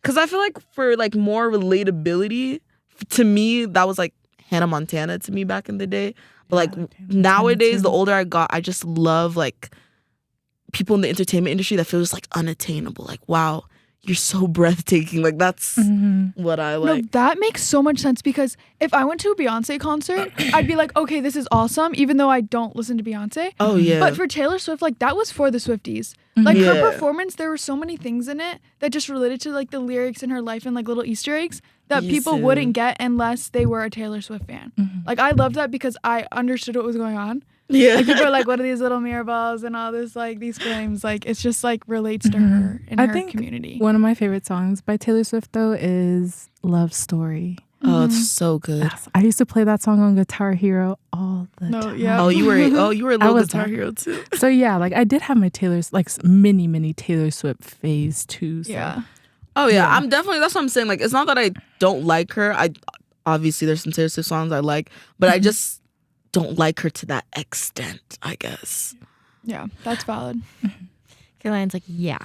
[SPEAKER 2] because I feel like for like more relatability, to me, that was like Hannah Montana to me back in the day. But like nowadays, the older I got, I just love like people in the entertainment industry that feels like unattainable. Like, wow, you're so breathtaking. Like that's what I like.
[SPEAKER 3] No, that makes so much sense because if I went to a Beyonce concert, I'd be like, okay, this is awesome, even though I don't listen to Beyonce.
[SPEAKER 2] Oh yeah.
[SPEAKER 3] But for Taylor Swift, like that was for the Swifties. Like her performance, there were so many things in it that just related to like the lyrics in her life and like little Easter eggs that people wouldn't get unless they were a Taylor Swift fan. Like I loved that because I understood what was going on.
[SPEAKER 2] Yeah.
[SPEAKER 3] Like people are like, what are these little mirror balls and all this, like these flames? Like it's just like relates to her and her community.
[SPEAKER 4] One of my favorite songs by Taylor Swift though is Love Story.
[SPEAKER 2] Oh, it's so good.
[SPEAKER 4] I used to play that song on Guitar Hero all the time.
[SPEAKER 3] Yeah.
[SPEAKER 2] Oh, you were a little Guitar Hero too.
[SPEAKER 4] So yeah, like I did have my Taylor's like mini Taylor Swift phase too. So.
[SPEAKER 3] Yeah.
[SPEAKER 2] Oh yeah, I'm definitely. That's what I'm saying. Like, it's not that I don't like her. I obviously there's some Taylor Swift songs I like, but I just don't like her to that extent, I guess.
[SPEAKER 3] Yeah, that's valid.
[SPEAKER 1] Caroline's like, yeah.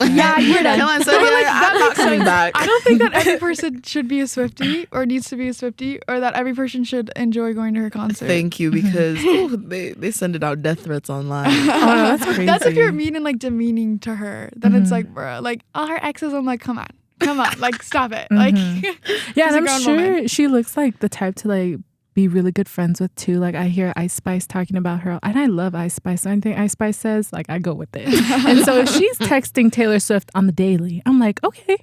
[SPEAKER 3] Yeah, you're done.
[SPEAKER 2] Caroline said, I'm not coming back.
[SPEAKER 3] I don't think that every person should be a Swiftie or needs to be a Swiftie or that every person should enjoy going to her concert.
[SPEAKER 2] Thank you, because they send it out death threats online.
[SPEAKER 4] Oh, no, that's crazy.
[SPEAKER 3] That's if you're mean and like demeaning to her. Then it's like, bro, like all her exes, I'm like, come on, like stop it. Like,
[SPEAKER 4] yeah, and I'm
[SPEAKER 3] grown
[SPEAKER 4] sure
[SPEAKER 3] woman.
[SPEAKER 4] she looks like the type to like be really good friends with too. Like I hear Ice Spice talking about her, and I love Ice Spice. So anything Ice Spice says, like I go with it. And so if she's texting Taylor Swift on the daily, I'm like, okay,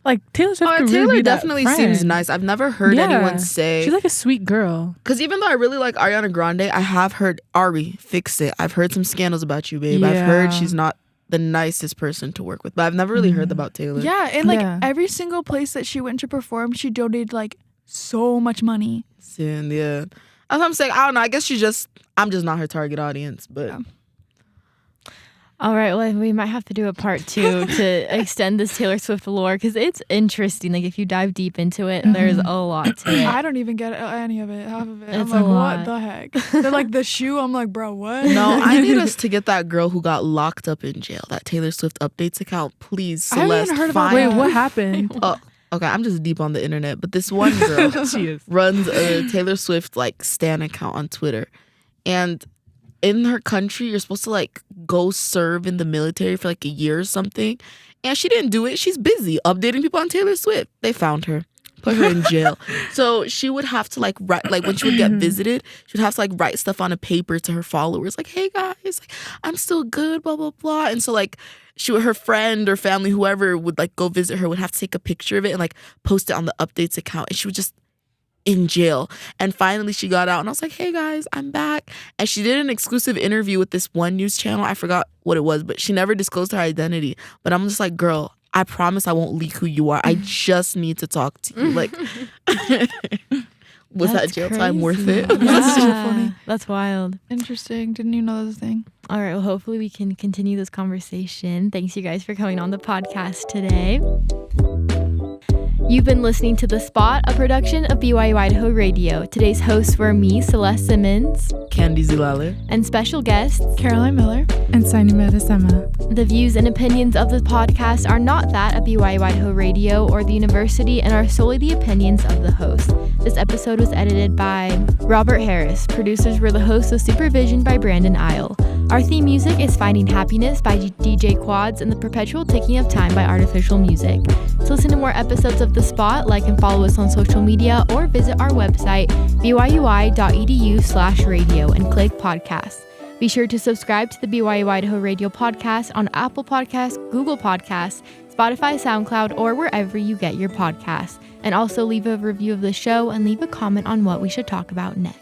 [SPEAKER 4] like Taylor Swift. Could
[SPEAKER 2] Taylor
[SPEAKER 4] really be
[SPEAKER 2] definitely
[SPEAKER 4] that
[SPEAKER 2] seems
[SPEAKER 4] friend.
[SPEAKER 2] nice. I've never heard anyone say
[SPEAKER 4] she's like a sweet girl.
[SPEAKER 2] Because even though I really like Ariana Grande, I have heard Ari, fix it. I've heard some scandals about you, babe. I've heard she's not the nicest person to work with, but I've never really heard about Taylor.
[SPEAKER 3] Yeah, and like every single place that she went to perform, she donated like so much money.
[SPEAKER 2] Yeah. That's what I'm saying. I don't know. I guess I'm just not her target audience, but. Yeah.
[SPEAKER 1] All right, well, we might have to do a part 2 to extend this Taylor Swift lore because it's interesting. Like, if you dive deep into it, there's a lot to it.
[SPEAKER 3] I don't even get any of it, half of it.
[SPEAKER 1] It's
[SPEAKER 3] I'm
[SPEAKER 1] a
[SPEAKER 3] like,
[SPEAKER 1] lot.
[SPEAKER 3] what the heck? They're like, the shoe? I'm like, bro, what?
[SPEAKER 2] No, I need us to get that girl who got locked up in jail, that Taylor Swift updates account. Please,
[SPEAKER 3] I haven't
[SPEAKER 2] Celeste,
[SPEAKER 3] even heard about
[SPEAKER 4] Wait,
[SPEAKER 3] that.
[SPEAKER 4] what happened?
[SPEAKER 2] Oh, okay, I'm just deep on the internet, but this one girl
[SPEAKER 4] She is.
[SPEAKER 2] runs a Taylor Swift like stan account on Twitter, and in her country, you're supposed to like go serve in the military for like a year or something. And she didn't do it. She's busy updating people on Taylor Swift. They found her, put her in jail. So she would have to like write, like when she would get visited, she would have to like write stuff on a paper to her followers. Like, hey guys, like I'm still good, blah, blah, blah. And so like her friend or family, whoever would like go visit her would have to take a picture of it and like post it on the updates account. And she would just in jail. And finally she got out and I was like, hey guys, I'm back. And she did an exclusive interview with this one news channel. I forgot what it was, but she never disclosed her identity. But I'm just like, girl, I promise I won't leak who you are. I just need to talk to you. Like, was that jail time worth it?
[SPEAKER 1] Yeah.
[SPEAKER 3] That's so funny.
[SPEAKER 1] That's wild.
[SPEAKER 3] Interesting. Didn't even know that was a thing.
[SPEAKER 1] All right, well, hopefully we can continue this conversation. Thanks, you guys, for coming on the podcast today. You've been listening to The Spot, a production of BYU-Idaho Radio. Today's hosts were me, Celeste Simmons,
[SPEAKER 2] Candy Zilale,
[SPEAKER 1] and special guests,
[SPEAKER 3] Caroline Miller.
[SPEAKER 4] And Saini Metasema.
[SPEAKER 1] The views and opinions of the podcast are not that of BYU-Idaho Radio or the university and are solely the opinions of the host. This episode was edited by Robert Harris. Producers were the hosts with supervision by Brandon Isle. Our theme music is Finding Happiness by DJ Quads and The Perpetual Ticking of Time by Artificial Music. To listen to more episodes of The Spot, like and follow us on social media or visit our website, byui.edu/radio, and click podcasts. Be sure to subscribe to the BYU-Idaho Radio podcast on Apple Podcasts, Google Podcasts, Spotify, SoundCloud, or wherever you get your podcasts. And also leave a review of the show and leave a comment on what we should talk about next.